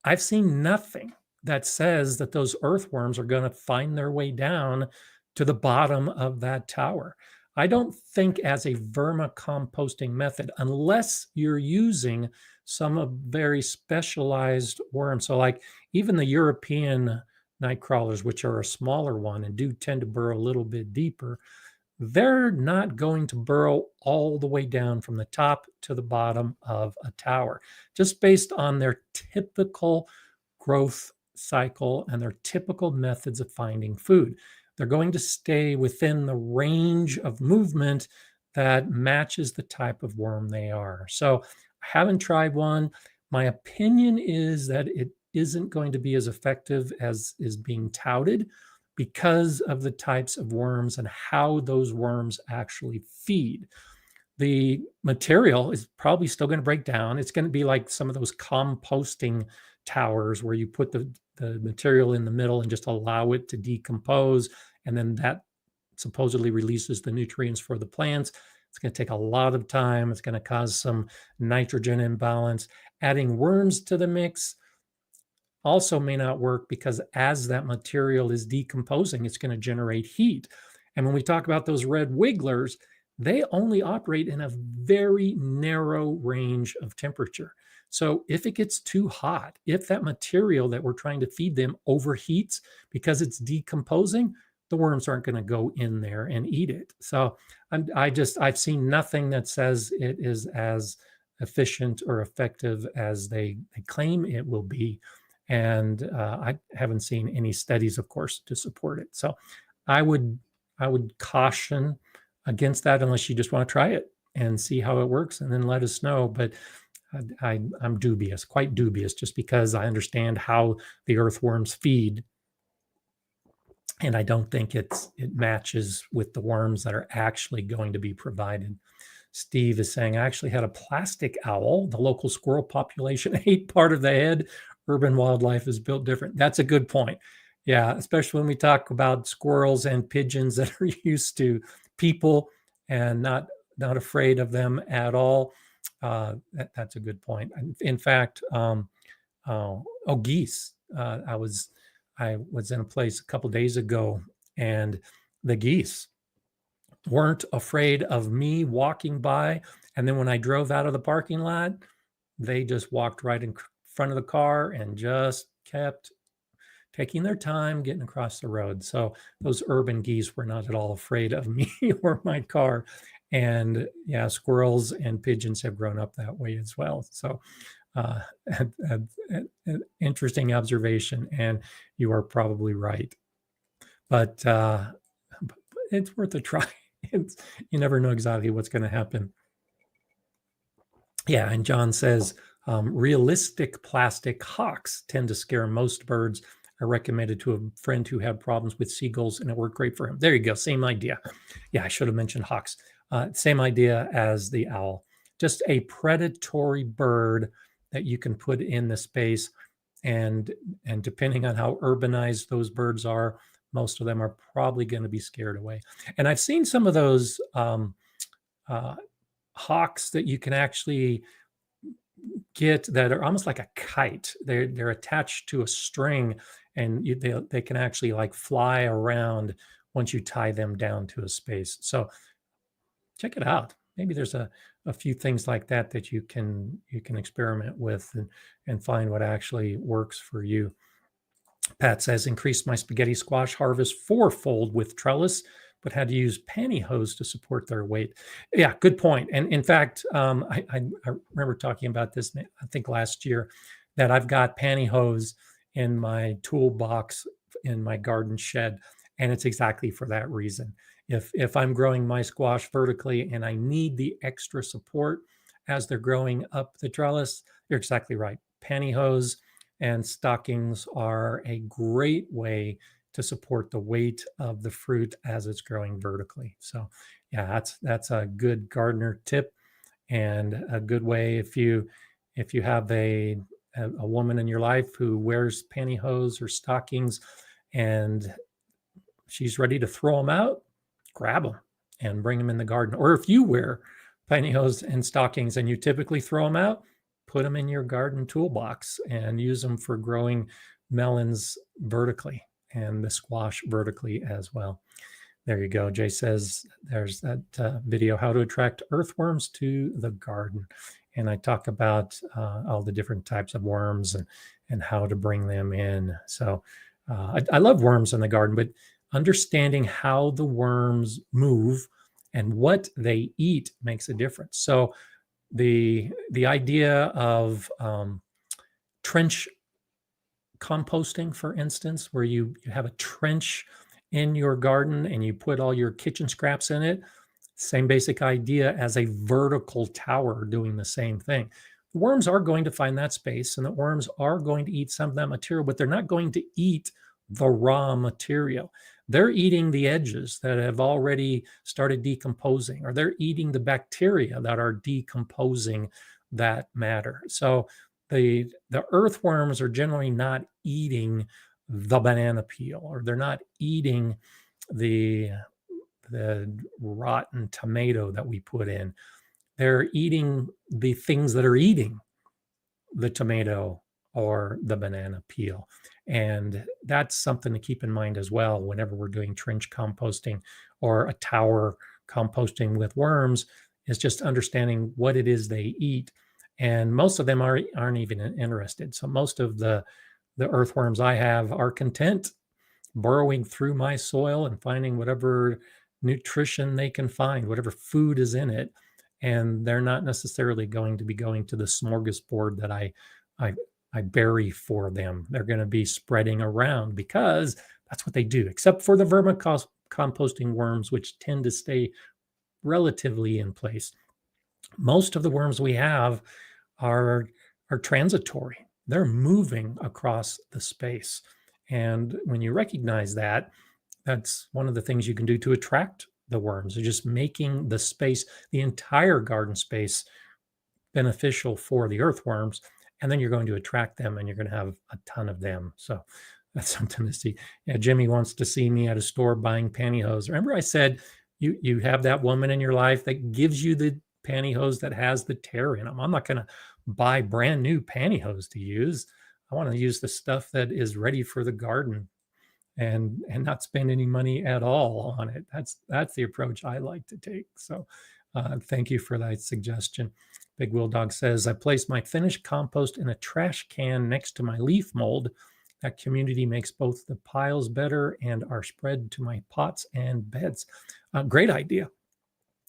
I've seen nothing that says that those earthworms are going to find their way down to the bottom of that tower. I don't think as a vermicomposting method, unless you're using some of very specialized worms. So like even the European night crawlers, which are a smaller one and do tend to burrow a little bit deeper, they're not going to burrow all the way down from the top to the bottom of a tower, just based on their typical growth cycle and their typical methods of finding food. They're going to stay within the range of movement that matches the type of worm they are. So I haven't tried one. My opinion is that it isn't going to be as effective as is being touted, because of the types of worms and how those worms actually feed. The material is probably still going to break down. It's going to be like some of those composting towers where you put the material in the middle and just allow it to decompose, and then that supposedly releases the nutrients for the plants. It's going to take a lot of time. It's going to cause some nitrogen imbalance. Adding worms to the mix also may not work, because as that material is decomposing, it's going to generate heat. And when we talk about those red wigglers, they only operate in a very narrow range of temperature. So if it gets too hot, if that material that we're trying to feed them overheats because it's decomposing, the worms aren't going to go in there and eat it. So I've seen nothing that says it is as efficient or effective as they claim it will be. And I haven't seen any studies, of course, to support it. So I would caution against that, unless you just want to try it and see how it works and then let us know. But I'm dubious, quite dubious, just because I understand how the earthworms feed, and I don't think it matches with the worms that are actually going to be provided. Steve is saying, I actually had a plastic owl. The local squirrel population ate part of the head. Urban wildlife is built different. That's a good point. Yeah, especially when we talk about squirrels and pigeons that are used to people and not afraid of them at all. That's a good point. In fact, geese. I was in a place a couple days ago, and the geese weren't afraid of me walking by. And then when I drove out of the parking lot, they just walked right in front of the car and just kept taking their time getting across the road. So those urban geese were not at all afraid of me or my car. And yeah, squirrels and pigeons have grown up that way as well. So an interesting observation, and you are probably right. But it's worth a try. You never know exactly what's going to happen. Yeah, and John says, realistic plastic hawks tend to scare most birds. I recommended to a friend who had problems with seagulls, and it worked great for him. There you go, same idea. Yeah, I should have mentioned hawks. Same idea as the owl. Just a predatory bird that you can put in the space, and depending on how urbanized those birds are, most of them are probably going to be scared away. And I've seen some of those hawks that you can actually get that are almost like a kite. They're attached to a string, and they can actually like fly around once you tie them down to a space. So check it out. Maybe there's a few things like that you can experiment with and find what actually works for you. Pat says, increased my spaghetti squash harvest 4-fold with trellis, but had to use pantyhose to support their weight. Yeah, good point. And in fact, I remember talking about this, I think last year, that I've got pantyhose in my toolbox in my garden shed. And it's exactly for that reason. If I'm growing my squash vertically and I need the extra support as they're growing up the trellis, you're exactly right. Pantyhose and stockings are a great way to support the weight of the fruit as it's growing vertically. So yeah, that's a good gardener tip, and a good way if you have a woman in your life who wears pantyhose or stockings and she's ready to throw them out, grab them and bring them in the garden. Or if you wear pantyhose and stockings and you typically throw them out, put them in your garden toolbox and use them for growing melons vertically and the squash vertically as well. There you go. Jay says there's that video, how to attract earthworms to the garden. And I talk about all the different types of worms and how to bring them in. So I love worms in the garden, but understanding how the worms move and what they eat makes a difference. So the idea of trench composting, for instance, where you have a trench in your garden and you put all your kitchen scraps in it, same basic idea as a vertical tower doing the same thing. The worms are going to find that space and the worms are going to eat some of that material, but they're not going to eat the raw material. They're eating the edges that have already started decomposing, or they're eating the bacteria that are decomposing that matter. So the earthworms are generally not eating the banana peel, or they're not eating the rotten tomato that we put in. They're eating the things that are eating the tomato or the banana peel. And that's something to keep in mind as well whenever we're doing trench composting or a tower composting with worms, is just understanding what it is they eat. And most of them aren't even interested. So most of the earthworms I have are content burrowing through my soil and finding whatever nutrition they can find, whatever food is in it. And they're not necessarily going to be going to the smorgasbord that I bury for them. They're going to be spreading around because that's what they do, except for the vermicomposting worms, which tend to stay relatively in place. Most of the worms we have are transitory. They're moving across the space. And when you recognize that, that's one of the things you can do to attract the worms. They're just making the space, the entire garden space, beneficial for the earthworms. And then you're going to attract them and you're going to have a ton of them. So that's something to see. Yeah, Jimmy wants to see me at a store buying pantyhose. Remember I said you have that woman in your life that gives you the pantyhose that has the tear in them. I'm not going to buy brand new pantyhose to use. I want to use the stuff that is ready for the garden and not spend any money at all on it. That's the approach I like to take. So thank you for that suggestion. Big Will Dog says, I place my finished compost in a trash can next to my leaf mold. That community makes both the piles better and are spread to my pots and beds. Great idea.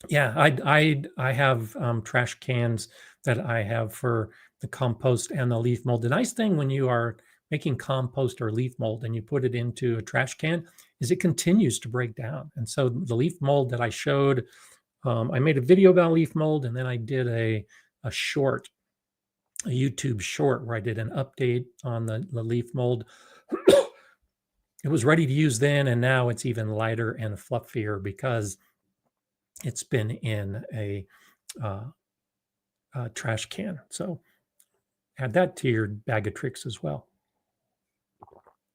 Yeah, I have trash cans that I have for the compost and the leaf mold. The nice thing when you are making compost or leaf mold and you put it into a trash can is it continues to break down. And so the leaf mold that I showed, I made a video about leaf mold, and then I did a short, a YouTube short where I did an update on the leaf mold. It was ready to use then, and now it's even lighter and fluffier because it's been in a trash can. So add that to your bag of tricks as well.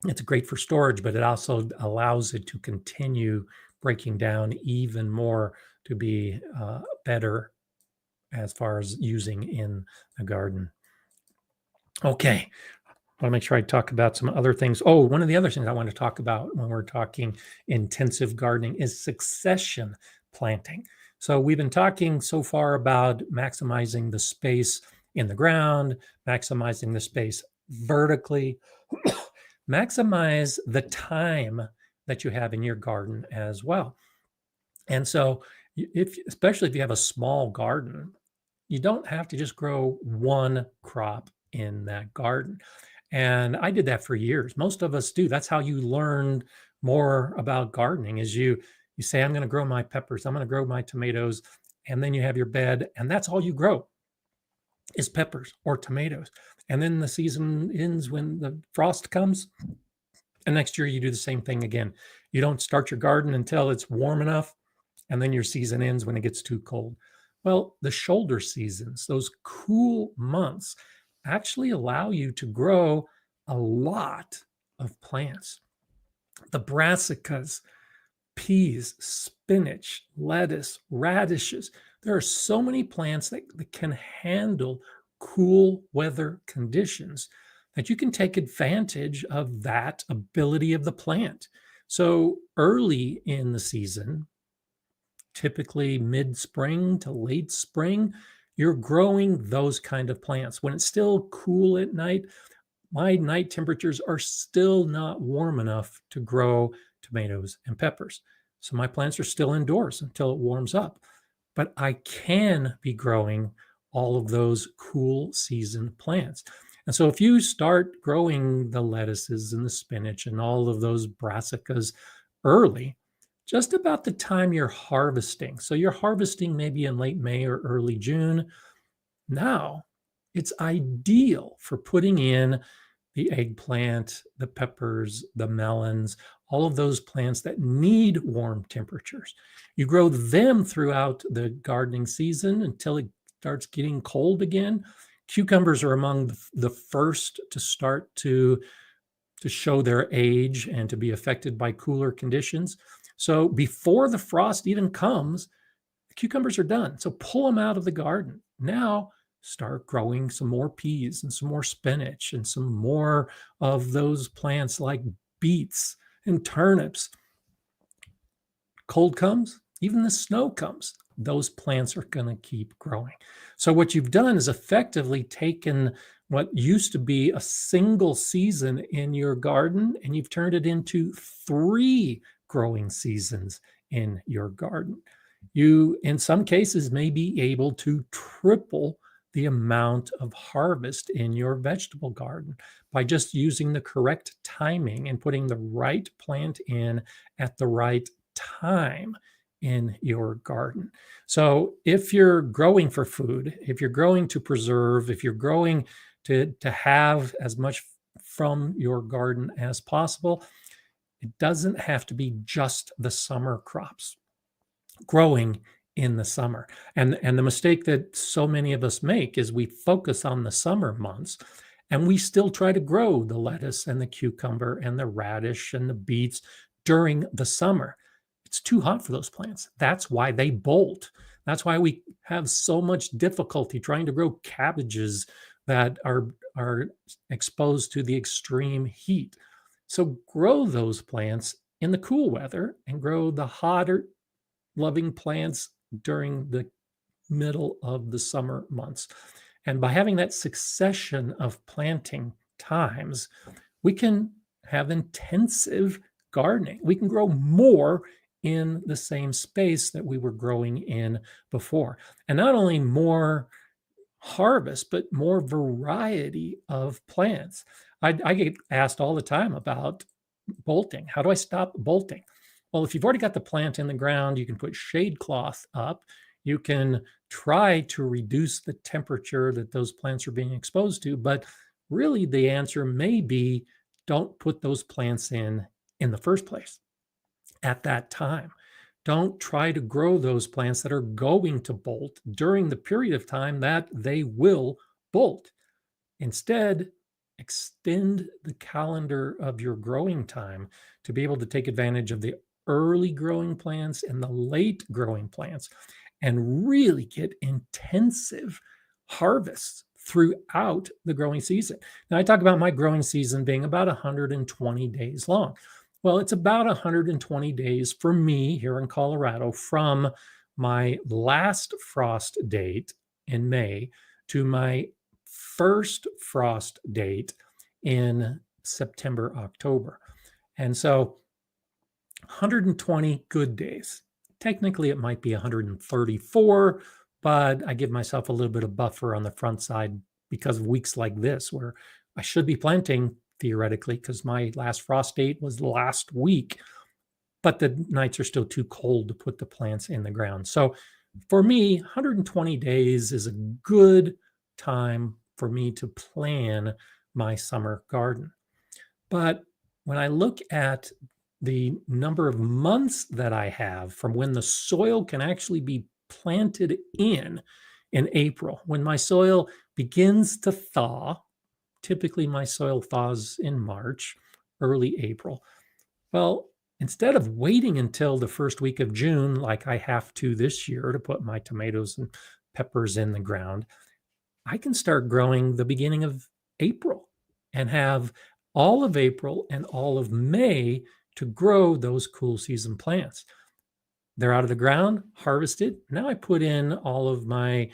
It's great for storage, but it also allows it to continue breaking down even more to be better as far as using in the garden. Okay. I want to make sure I talk about some other things. Oh, one of the other things I want to talk about when we're talking intensive gardening is succession planting. So we've been talking so far about maximizing the space in the ground, maximizing the space vertically, maximize the time that you have in your garden as well. And so especially if you have a small garden, you don't have to just grow one crop in that garden. And I did that for years. Most of us do. That's how you learn more about gardening is you say, I'm going to grow my peppers, I'm going to grow my tomatoes, and then you have your bed, and that's all you grow is peppers or tomatoes. And then the season ends when the frost comes, and next year you do the same thing again. You don't start your garden until it's warm enough, and then your season ends when it gets too cold. Well, the shoulder seasons, those cool months, actually allow you to grow a lot of plants. The brassicas, peas, spinach, lettuce, radishes. There are so many plants that can handle cool weather conditions that you can take advantage of that ability of the plant. So early in the season, typically mid-spring to late spring, you're growing those kind of plants. When it's still cool at night, my night temperatures are still not warm enough to grow tomatoes and peppers. So my plants are still indoors until it warms up. But I can be growing all of those cool season plants. And so if you start growing the lettuces and the spinach and all of those brassicas early, just about the time you're harvesting. So you're harvesting maybe in late May or early June. Now it's ideal for putting in the eggplant, the peppers, the melons, all of those plants that need warm temperatures. You grow them throughout the gardening season until it starts getting cold again. Cucumbers are among the first to start to show their age and to be affected by cooler conditions. So before the frost even comes, the cucumbers are done. So pull them out of the garden. Now start growing some more peas and some more spinach and some more of those plants like beets and turnips. Cold comes, even the snow comes, those plants are going to keep growing. So what you've done is effectively taken what used to be a single season in your garden and you've turned it into 3 growing seasons in your garden. You, in some cases, may be able to triple the amount of harvest in your vegetable garden by just using the correct timing and putting the right plant in at the right time in your garden. So if you're growing for food, if you're growing to preserve, if you're growing to have as much from your garden as possible, it doesn't have to be just the summer crops growing in the summer. And the mistake that so many of us make is we focus on the summer months and we still try to grow the lettuce and the cucumber and the radish and the beets during the summer. It's too hot for those plants. That's why they bolt. That's why we have so much difficulty trying to grow cabbages that are exposed to the extreme heat. So grow those plants in the cool weather and grow the hotter loving plants during the middle of the summer months. And by having that succession of planting times, we can have intensive gardening. We can grow more in the same space that we were growing in before. And not only more harvest, but more variety of plants. I get asked all the time about bolting. How do I stop bolting? Well, if you've already got the plant in the ground, you can put shade cloth up. You can try to reduce the temperature that those plants are being exposed to. But really, the answer may be don't put those plants in the first place at that time. Don't try to grow those plants that are going to bolt during the period of time that they will bolt. Instead, extend the calendar of your growing time to be able to take advantage of the early growing plants and the late growing plants and really get intensive harvests throughout the growing season. Now, I talk about my growing season being about 120 days long. Well, it's about 120 days for me here in Colorado from my last frost date in May to my first frost date in September, October. And so 120 good days. Technically, it might be 134, but I give myself a little bit of buffer on the front side because of weeks like this where I should be planting theoretically because my last frost date was last week, but the nights are still too cold to put the plants in the ground. So for me, 120 days is a good time for me to plan my summer garden. But when I look at the number of months that I have from when the soil can actually be planted in April, when my soil begins to thaw, typically my soil thaws in March, early April. Well, instead of waiting until the first week of June, like I have to this year to put my tomatoes and peppers in the ground, I can start growing the beginning of April and have all of April and all of May to grow those cool season plants. They're out of the ground, harvested. Now I put in all of my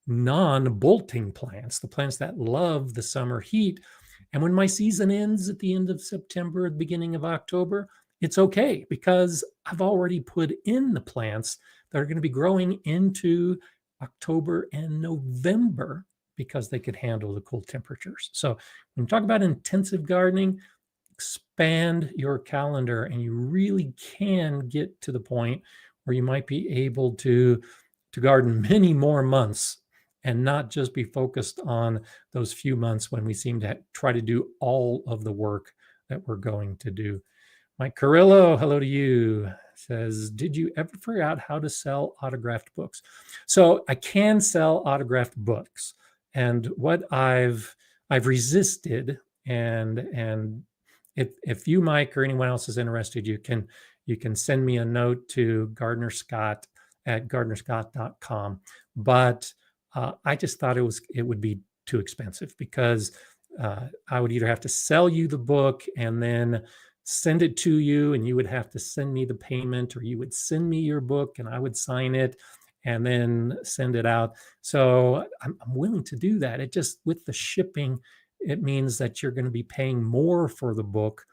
non-bolting plants, the plants that love the summer heat. And when my season ends at the end of September, the beginning of October, it's okay because I've already put in the plants that are going to be growing into October and November because they could handle the cool temperatures. So when you talk about intensive gardening, expand your calendar and you really can get to the point where you might be able to garden many more months and not just be focused on those few months when we seem to try to do all of the work that we're going to do. Mike Carrillo, hello to you, says, did you ever figure out how to sell autographed books? So I can sell autographed books. And what I've resisted, and if you, Mike, or anyone else is interested, you can send me a note to Gardner Scott at gardnerscott.com. But I just thought it would be too expensive because I would either have to sell you the book and then send it to you, and you would have to send me the payment, or you would send me your book and I would sign it and then send it out. So I'm willing to do that. It just, with the shipping, it means that you're going to be paying more for the book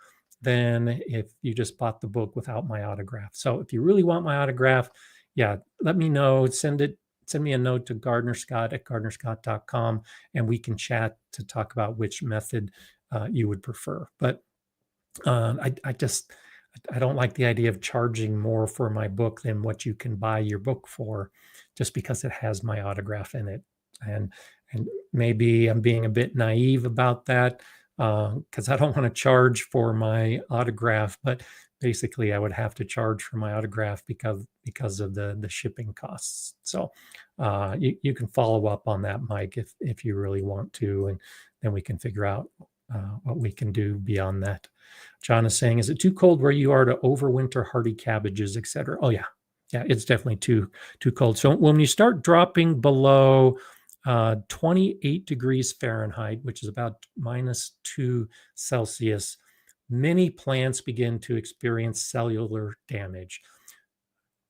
than if you just bought the book without my autograph. So if you really want my autograph, yeah, let me know. Send me a note to Gardner Scott at gardnerscott.com, and we can chat to talk about which method you would prefer. But I don't like the idea of charging more for my book than what you can buy your book for, just because it has my autograph in it. And maybe I'm being a bit naive about that because I don't want to charge for my autograph, but basically I would have to charge for my autograph because of the shipping costs. So you can follow up on that, Mike, if you really want to, and then we can figure out what we can do beyond that. John is saying, is it too cold where you are to overwinter hardy cabbages, etc.? Oh yeah, it's definitely too cold. So when you start dropping below 28 degrees Fahrenheit, which is about -2 Celsius, many plants begin to experience cellular damage.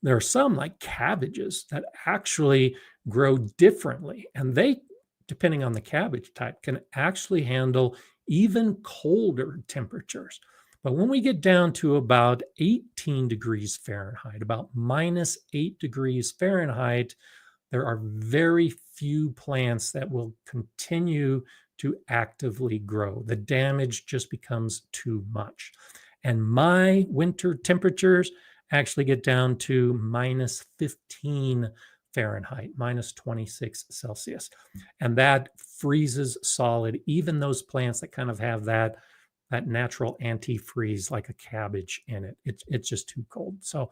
There are some, like cabbages, that actually grow differently, and they, depending on the cabbage type, can actually handle even colder temperatures. But when we get down to about 18 degrees Fahrenheit, about -8 degrees Fahrenheit, there are very few plants that will continue to actively grow. The damage just becomes too much. And my winter temperatures actually get down to -15 Fahrenheit, -26 Celsius. And that freezes solid even those plants that kind of have that natural antifreeze like a cabbage in it. It's just too cold. So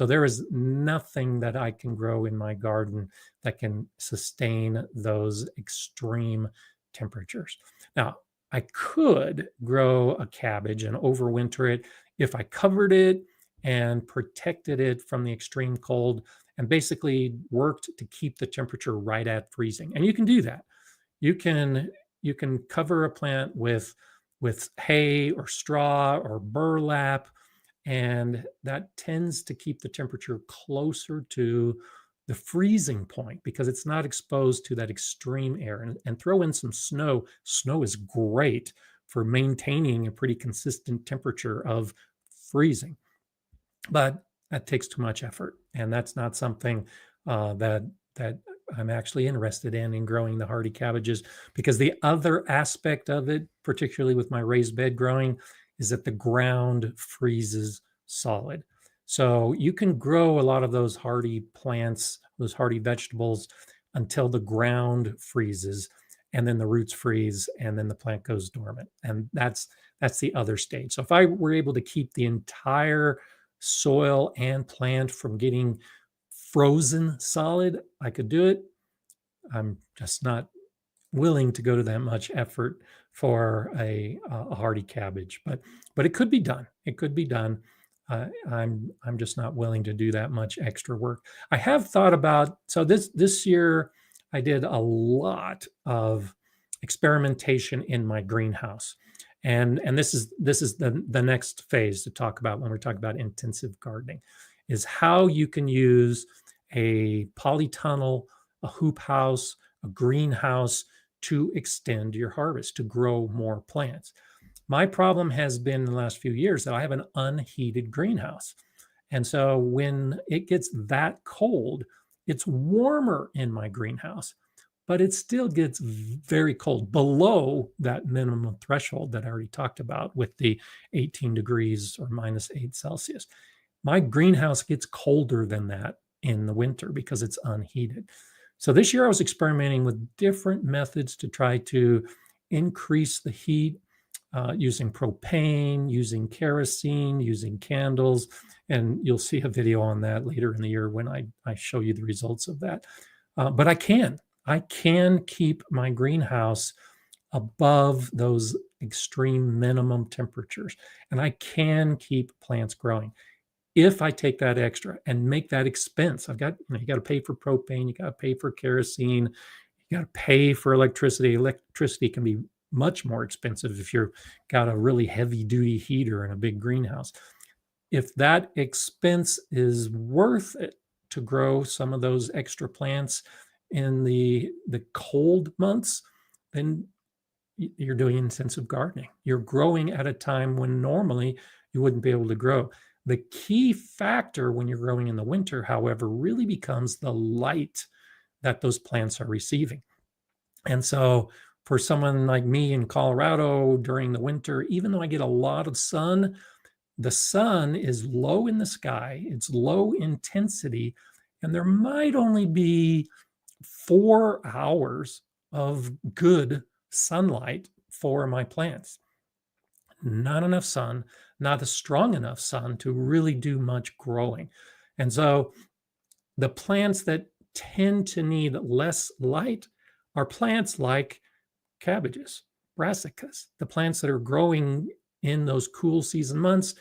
there is nothing that I can grow in my garden that can sustain those extreme temperatures. Now, I could grow a cabbage and overwinter it if I covered it and protected it from the extreme cold and basically worked to keep the temperature right at freezing. And you can do that. You can cover a plant with hay or straw or burlap, and that tends to keep the temperature closer to the freezing point because it's not exposed to that extreme air. And throw in some snow. Snow is great for maintaining a pretty consistent temperature of freezing, but that takes too much effort, and that's not something that I'm actually interested in growing the hardy cabbages, because the other aspect of it, particularly with my raised bed growing, is that the ground freezes solid. So you can grow a lot of those hardy plants, those hardy vegetables, until the ground freezes, and then the roots freeze, and then the plant goes dormant. And that's the other stage. So if I were able to keep the entire soil and plant from getting frozen solid, I could do it. I'm just not willing to go to that much effort for a hardy cabbage, but it could be done. It could be done. I'm just not willing to do that much extra work. I have thought about, so this year I did a lot of experimentation in my greenhouse, and this is the next phase to talk about when we're talking about intensive gardening, is how you can use a polytunnel, a hoop house, a greenhouse to extend your harvest, to grow more plants. My problem has been in the last few years that I have an unheated greenhouse. And so when it gets that cold, it's warmer in my greenhouse, but it still gets very cold, below that minimum threshold that I already talked about with the 18 degrees or -8 Celsius. My greenhouse gets colder than that in the winter because it's unheated. So this year I was experimenting with different methods to try to increase the heat, using propane, using kerosene, using candles. And you'll see a video on that later in the year when I show you the results of that. But I can keep my greenhouse above those extreme minimum temperatures, and I can keep plants growing if I take that extra and make that expense. I've got, you got to pay for propane, you got to pay for kerosene, you got to pay for electricity. Electricity can be much more expensive if you've got a really heavy duty heater in a big greenhouse. If that expense is worth it to grow some of those extra plants in the cold months, then you're doing intensive gardening. You're growing at a time when normally you wouldn't be able to grow. The key factor when you're growing in the winter, however, really becomes the light that those plants are receiving. And so for someone like me in Colorado during the winter, even though I get a lot of sun, the sun is low in the sky, it's low intensity, and there might only be 4 hours of good sunlight for my plants. Not enough sun, not a strong enough sun to really do much growing. And so the plants that tend to need less light are plants like cabbages, brassicas, the plants that are growing in those cool season months.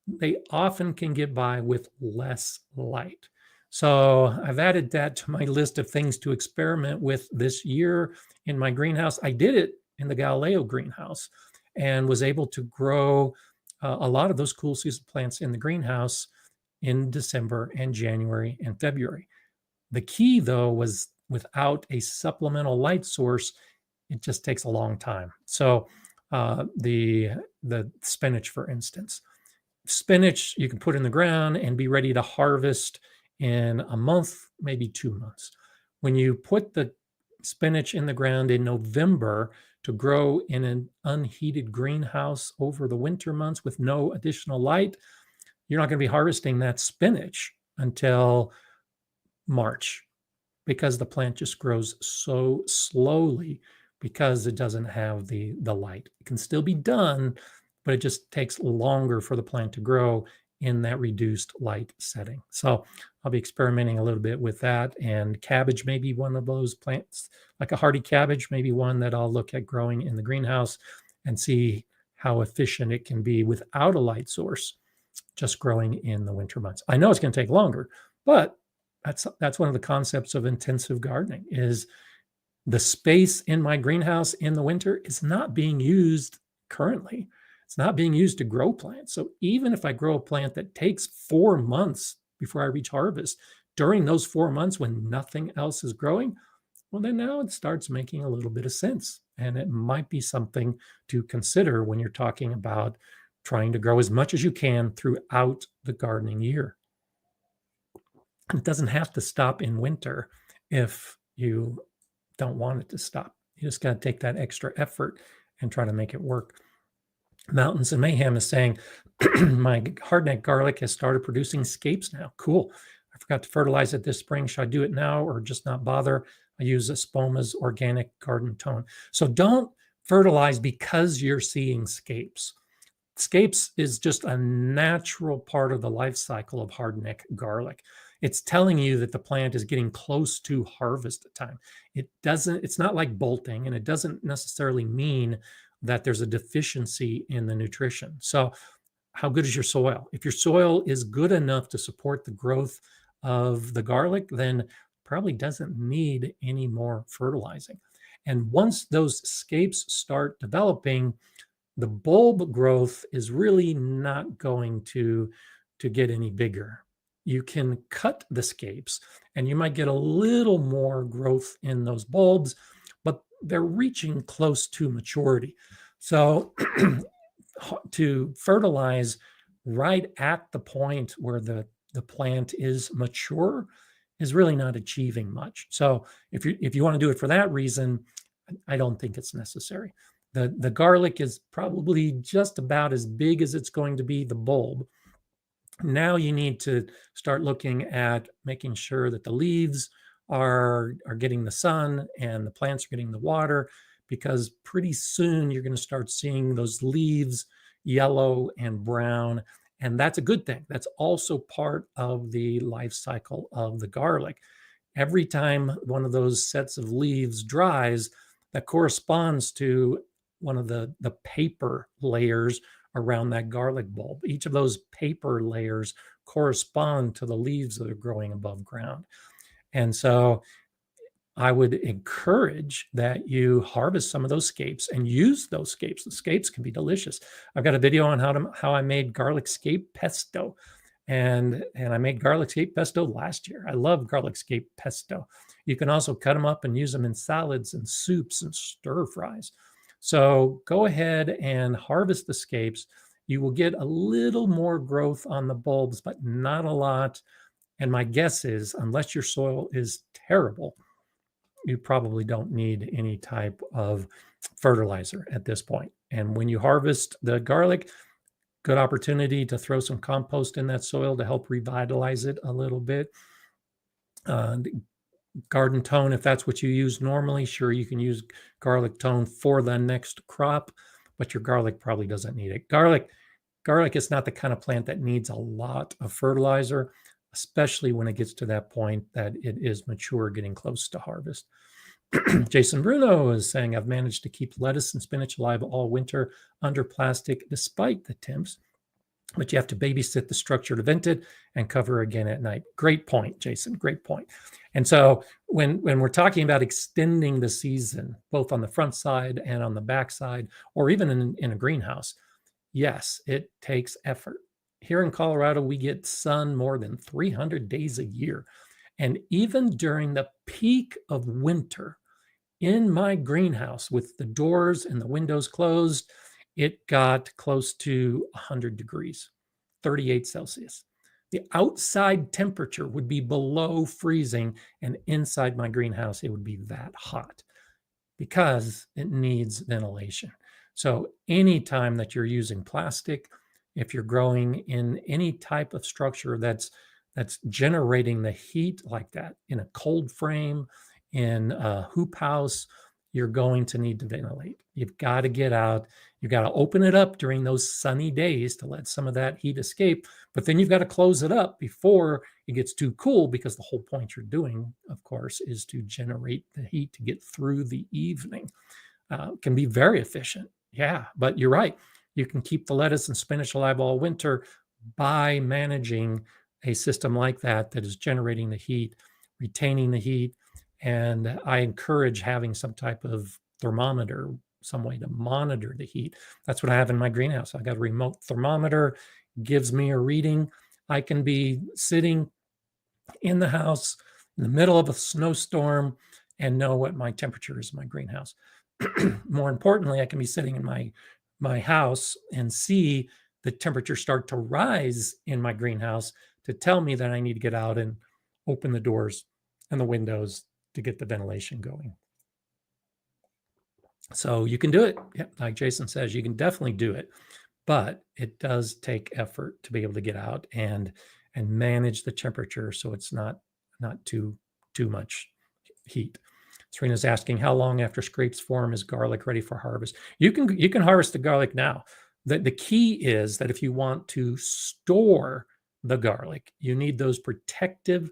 They often can get by with less light. So I've added that to my list of things to experiment with this year in my greenhouse. I did it in the Galileo greenhouse and was able to grow a lot of those cool season plants in the greenhouse in December and January and February. The key, though, was without a supplemental light source, it just takes a long time. So the spinach, for instance, spinach you can put in the ground and be ready to harvest in a month, maybe 2 months. When you put the spinach in the ground in November to grow in an unheated greenhouse over the winter months with no additional light, you're not going to be harvesting that spinach until March, because the plant just grows so slowly because it doesn't have the light. It can still be done, but it just takes longer for the plant to grow in that reduced light setting. So I'll be experimenting a little bit with that. And cabbage may be one of those plants, like a hardy cabbage, maybe one that I'll look at growing in the greenhouse and see how efficient it can be without a light source, just growing in the winter months. I know it's going to take longer, but that's one of the concepts of intensive gardening. Is the space in my greenhouse in the winter is not being used currently. It's not being used to grow plants. So even if I grow a plant that takes 4 months before I reach harvest, during those 4 months when nothing else is growing, well, then now it starts making a little bit of sense. And it might be something to consider when you're talking about trying to grow as much as you can throughout the gardening year. It doesn't have to stop in winter if you don't want it to stop. You just got to take that extra effort and try to make it work. Mountains and Mayhem is saying, my hardneck garlic has started producing scapes now. Cool. I forgot to fertilize it this spring. Should I do it now or just not bother? I use Espoma's organic garden tone. So don't fertilize because you're seeing scapes. Scapes is just a natural part of the life cycle of hardneck garlic. It's telling you that the plant is getting close to harvest time. It's not like bolting, and it doesn't necessarily mean that there's a deficiency in the nutrition. So how good is your soil? If your soil is good enough to support the growth of the garlic, then probably doesn't need any more fertilizing. And once those scapes start developing, the bulb growth is really not going to get any bigger. You can cut the scapes and you might get a little more growth in those bulbs, but they're reaching close to maturity. So to fertilize right at the point where the plant is mature is really not achieving much. So if you want to do it for that reason, I don't think it's necessary. The garlic is probably just about as big as it's going to be, the bulb. Now you need to start looking at making sure that the leaves are getting the sun and the plants are getting the water, because pretty soon you're going to start seeing those leaves yellow and brown. And that's a good thing. That's also part of the life cycle of the garlic. Every time one of those sets of leaves dries, that corresponds to one of the paper layers around that garlic bulb. Each of those paper layers correspond to the leaves that are growing above ground. And so I would encourage that you harvest some of those scapes and use those scapes. The scapes can be delicious. I've got a video on how I made garlic scape pesto. And I made garlic scape pesto last year. I love garlic scape pesto. You can also cut them up and use them in salads and soups and stir fries. So go ahead and harvest the scapes. You will get a little more growth on the bulbs, but not a lot. And my guess is, unless your soil is terrible, you probably don't need any type of fertilizer at this point. And when you harvest the garlic, good opportunity to throw some compost in that soil to help revitalize it a little bit. Garden tone, if that's what you use normally, sure, you can use garlic tone for the next crop, but your garlic probably doesn't need it. Garlic is not the kind of plant that needs a lot of fertilizer, especially when it gets to that point that it is mature, getting close to harvest. Jason Bruno is saying, I've managed to keep lettuce and spinach alive all winter under plastic despite the temps, but you have to babysit the structure to vent it and cover again at night. Great point, Jason, great point. And so when we're talking about extending the season, both on the front side and on the back side, or even in a greenhouse, yes, it takes effort. Here in Colorado, we get sun more than 300 days a year. And even during the peak of winter, in my greenhouse with the doors and the windows closed, it got close to 100 degrees, 38 Celsius. The outside temperature would be below freezing, and inside my greenhouse, it would be that hot because it needs ventilation. So anytime that you're using plastic, if you're growing in any type of structure that's generating the heat like that, in a cold frame, in a hoop house, you're going to need to ventilate. You've got to get out. You've got to open it up during those sunny days to let some of that heat escape. But then you've got to close it up before it gets too cool, because the whole point you're doing, of course, is to generate the heat to get through the evening. Can be very efficient. Yeah, but you're right. You can keep the lettuce and spinach alive all winter by managing a system like that is generating the heat, retaining the heat. And I encourage having some type of thermometer, some way to monitor the heat. That's what I have in my greenhouse. I got a remote thermometer, gives me a reading. I can be sitting in the house in the middle of a snowstorm and know what my temperature is in my greenhouse. More importantly, I can be sitting in my house and see the temperature start to rise in my greenhouse to tell me that I need to get out and open the doors and the windows to get the ventilation going. So you can do it. Yeah, like Jason says, you can definitely do it, but it does take effort to be able to get out and manage the temperature so it's not too much heat. Serena's asking, how long after scrapes form is garlic ready for harvest? You can harvest the garlic now. The key is that if you want to store the garlic, you need those protective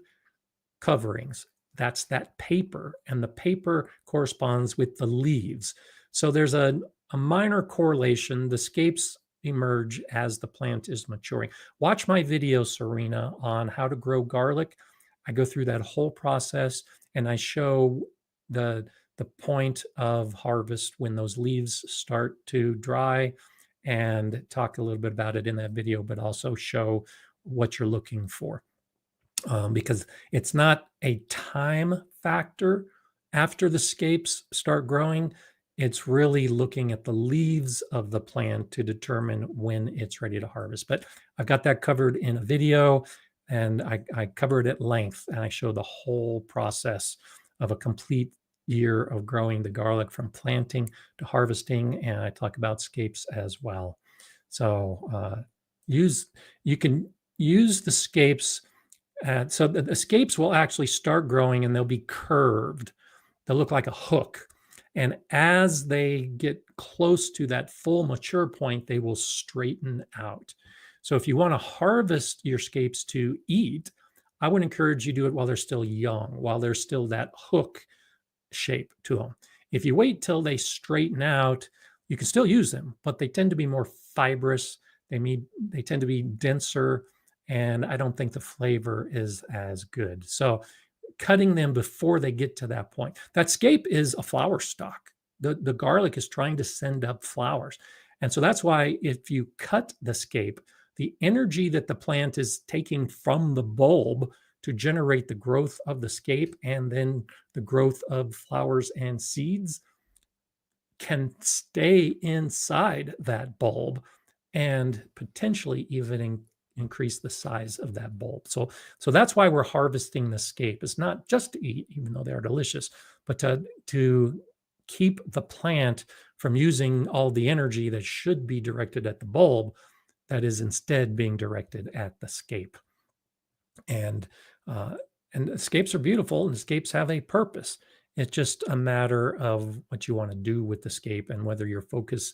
coverings. That's that paper, and the paper corresponds with the leaves. So there's a minor correlation. The scapes emerge as the plant is maturing. Watch my video, Serena, on how to grow garlic. I go through that whole process and I show the point of harvest when those leaves start to dry, and talk a little bit about it in that video, but also show what you're looking for. Because it's not a time factor after the scapes start growing. It's really looking at the leaves of the plant to determine when it's ready to harvest. But I've got that covered in a video, and I cover it at length, and I show the whole process of a complete year of growing the garlic from planting to harvesting, and I talk about scapes as well. So you can use the scapes. So the scapes will actually start growing and they'll be curved. They'll look like a hook. And as they get close to that full mature point, they will straighten out. So if you want to harvest your scapes to eat, I would encourage you to do it while they're still young, while there's still that hook shape to them. If you wait till they straighten out, you can still use them, but they tend to be more fibrous. They tend to be denser, and I don't think the flavor is as good. So cutting them before they get to that point. That scape is a flower stalk. The garlic is trying to send up flowers. And so that's why if you cut the scape, the energy that the plant is taking from the bulb to generate the growth of the scape and then the growth of flowers and seeds can stay inside that bulb and potentially even increase the size of that bulb. So that's why we're harvesting the scape. It's not just to eat, even though they're delicious, but to keep the plant from using all the energy that should be directed at the bulb, that is instead being directed at the scape. And the scapes are beautiful, and the scapes have a purpose. It's just a matter of what you want to do with the scape and whether your focus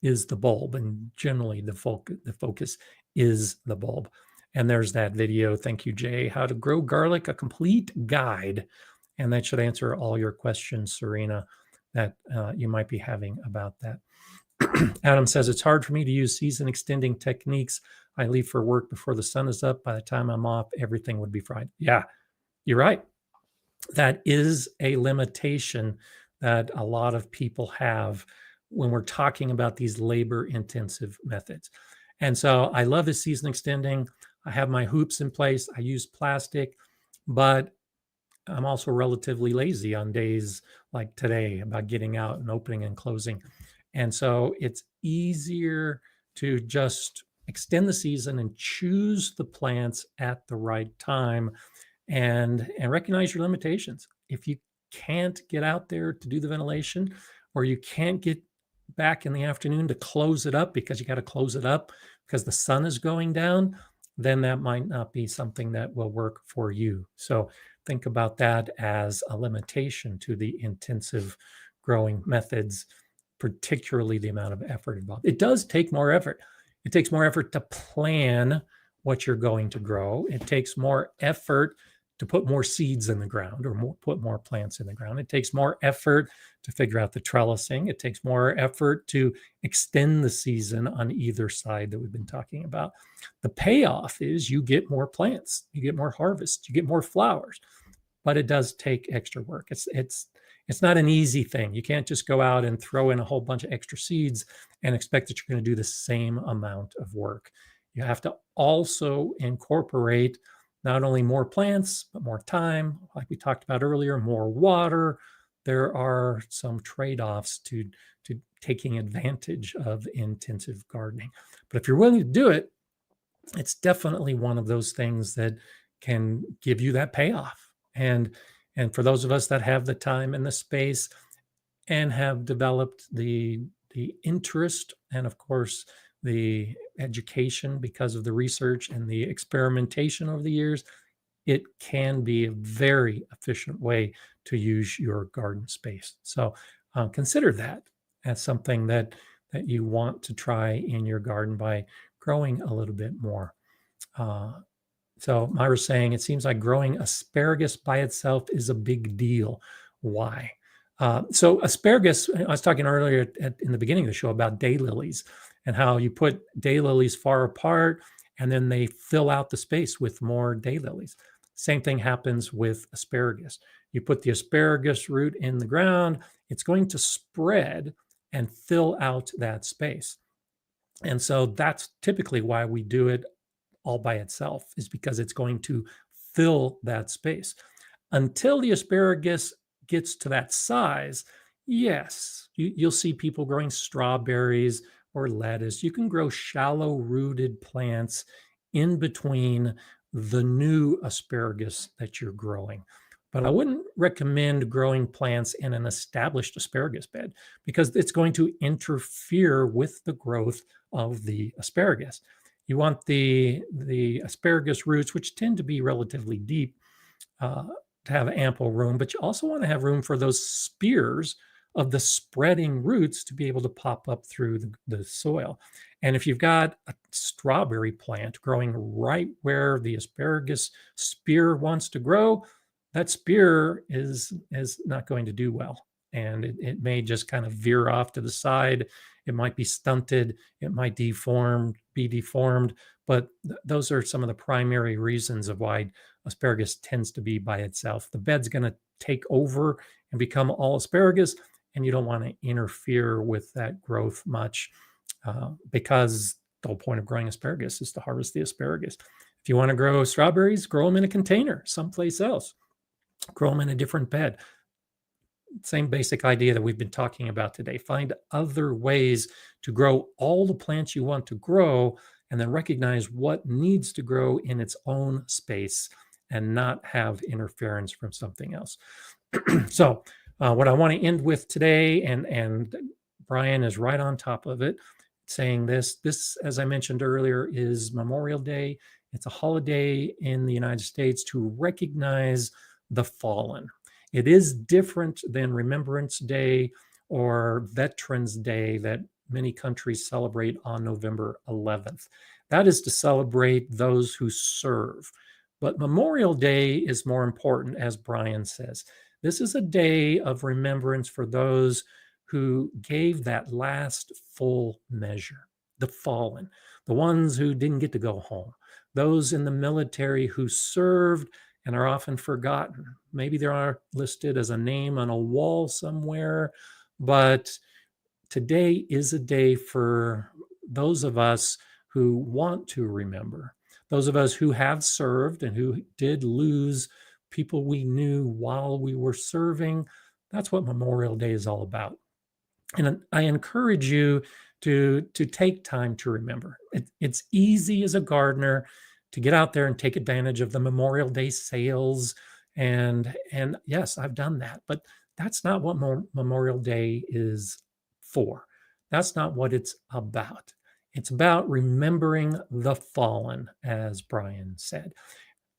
is the bulb. And generally, the focus is the bulb. And there's that video. Thank you, Jay. How to grow garlic, a complete guide. And that should answer all your questions, Serena, that you might be having about that. Adam says, it's hard for me to use season extending techniques. I leave for work before the sun is up. By the time I'm off, everything would be fried. Yeah, you're right. That is a limitation that a lot of people have when we're talking about these labor intensive methods. And so I love the season extending. I have my hoops in place. I use plastic, but I'm also relatively lazy on days like today about getting out and opening and closing. And so it's easier to just extend the season and choose the plants at the right time and recognize your limitations. If you can't get out there to do the ventilation, or you can't get back in the afternoon to close it up because you got to close it up because the sun is going down, then that might not be something that will work for you. So think about that as a limitation to the intensive growing methods, particularly the amount of effort involved. It does take more effort. It takes more effort to plan what you're going to grow. It takes more effort to put more seeds in the ground or put more plants in the ground. It takes more effort to figure out the trellising. It takes more effort to extend the season on either side that we've been talking about. The payoff is you get more plants, you get more harvest, you get more flowers, but it does take extra work. It's not an easy thing. You can't just go out and throw in a whole bunch of extra seeds and expect that you're going to do the same amount of work. You have to also incorporate not only more plants, but more time, like we talked about earlier, more water. There are some trade-offs to taking advantage of intensive gardening. But if you're willing to do it, it's definitely one of those things that can give you that payoff. And And for those of us that have the time and the space and have developed the interest and, of course, the education because of the research and the experimentation over the years, it can be a very efficient way to use your garden space. So consider that as something that you want to try in your garden by growing a little bit more. So Myra's saying, it seems like growing asparagus by itself is a big deal. Why? So asparagus, I was talking earlier in the beginning of the show about daylilies and how you put daylilies far apart and then they fill out the space with more daylilies. Same thing happens with asparagus. You put the asparagus root in the ground, it's going to spread and fill out that space. And so that's typically why we do it all by itself, is because it's going to fill that space. Until the asparagus gets to that size, yes, you'll see people growing strawberries or lettuce. You can grow shallow rooted plants in between the new asparagus that you're growing. But I wouldn't recommend growing plants in an established asparagus bed because it's going to interfere with the growth of the asparagus. You want the asparagus roots, which tend to be relatively deep, to have ample room, but you also want to have room for those spears of the spreading roots to be able to pop up through the soil. And if you've got a strawberry plant growing right where the asparagus spear wants to grow, that spear is not going to do well. And it may just kind of veer off to the side. It might be stunted. It might be deformed. But those are some of the primary reasons of why asparagus tends to be by itself. The bed's going to take over and become all asparagus, and you don't want to interfere with that growth much because the whole point of growing asparagus is to harvest the asparagus. If you want to grow strawberries, grow them in a container someplace else. Grow them in a different bed. Same basic idea that we've been talking about today. Find other ways to grow all the plants you want to grow, and then recognize what needs to grow in its own space and not have interference from something else. So what I want to end with today, and Brian is right on top of it, saying this, as I mentioned earlier, is Memorial Day. It's a holiday in the United States to recognize the fallen. It is different than Remembrance Day or Veterans Day that many countries celebrate on November 11th. That is to celebrate those who serve. But Memorial Day is more important, as Brian says. This is a day of remembrance for those who gave that last full measure, the fallen, the ones who didn't get to go home, those in the military who served and are often forgotten. Maybe they are listed as a name on a wall somewhere, but today is a day for those of us who want to remember, those of us who have served and who did lose people we knew while we were serving. That's what Memorial Day is all about. And I encourage you to take time to remember. It's easy as a gardener to get out there and take advantage of the Memorial Day sales. And yes, I've done that, but that's not what Memorial Day is for. That's not what it's about. It's about remembering the fallen, as Brian said.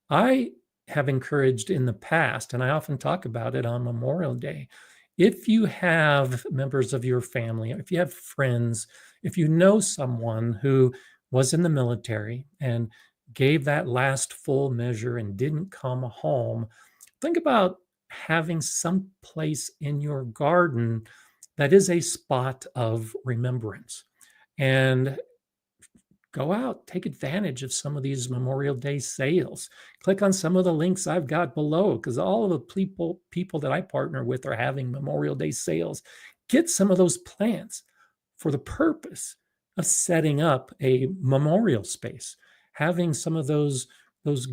I have encouraged in the past, and I often talk about it on Memorial Day, if you have members of your family, if you have friends, if you know someone who was in the military and gave that last full measure and didn't come home, think about having some place in your garden that is a spot of remembrance. And go out, take advantage of some of these Memorial Day sales. Click on some of the links I've got below, because all of the people that I partner with are having Memorial Day sales. Get some of those plants for the purpose of setting up a memorial space, having some of those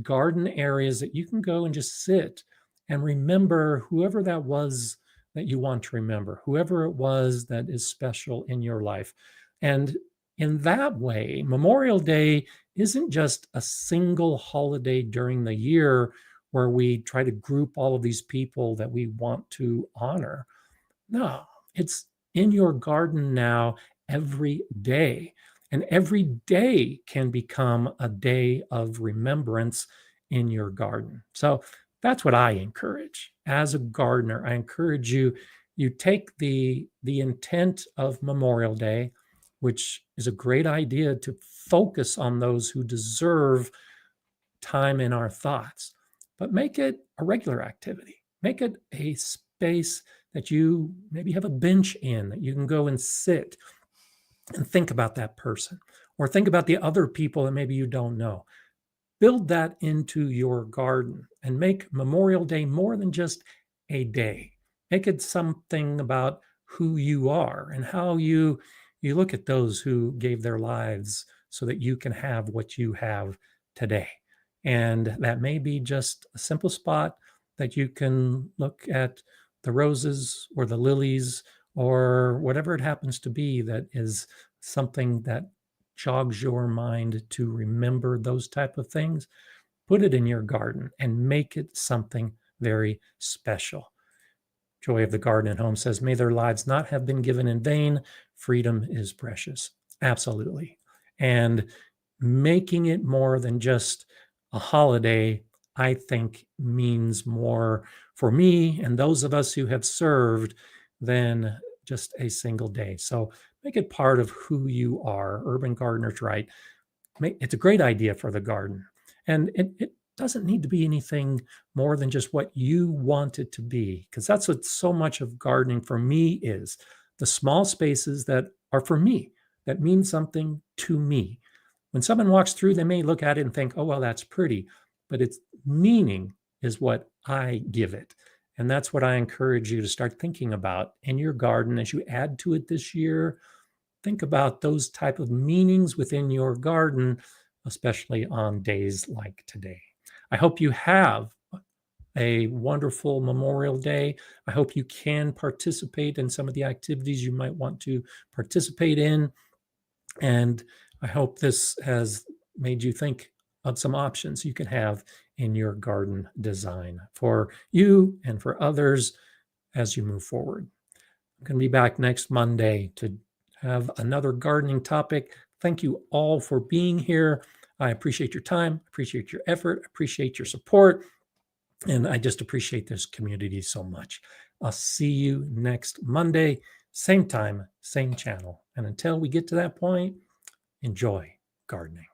garden areas that you can go and just sit and remember whoever that was that you want to remember, whoever it was that is special in your life. And in that way, Memorial Day isn't just a single holiday during the year where we try to group all of these people that we want to honor. No, it's in your garden now every day. And every day can become a day of remembrance in your garden. So that's what I encourage. As a gardener, I encourage you, you take the intent of Memorial Day, which is a great idea to focus on those who deserve time in our thoughts, but make it a regular activity. Make it a space that you maybe have a bench in that you can go and sit and think about that person, or think about the other people that maybe you don't know. Build that into your garden and make Memorial Day more than just a day. Make it something about who you are and how you look at those who gave their lives so that you can have what you have today. And that may be just a simple spot that you can look at the roses or the lilies or whatever it happens to be that is something that jogs your mind to remember those type of things. Put it in your garden and make it something very special. Joy of the Garden at Home says, may their lives not have been given in vain. Freedom is precious. Absolutely. And making it more than just a holiday, I think, means more for me and those of us who have served than just a single day. So make it part of who you are. Urban gardeners, right? It's a great idea for the garden. And it doesn't need to be anything more than just what you want it to be, because that's what so much of gardening for me is. The small spaces that are for me, that mean something to me. When someone walks through, they may look at it and think, oh, well, that's pretty, but its meaning is what I give it. And that's what I encourage you to start thinking about in your garden as you add to it this year. Think about those type of meanings within your garden, especially on days like today. I hope you have a wonderful Memorial Day. I hope you can participate in some of the activities you might want to participate in. And I hope this has made you think of some options you can have in your garden design for you and for others as you move forward. I'm going to be back next Monday to have another gardening topic. Thank you all for being here. I appreciate your time, appreciate your effort, appreciate your support, and I just appreciate this community so much. I'll see you next Monday, same time, same channel. And until we get to that point, enjoy gardening.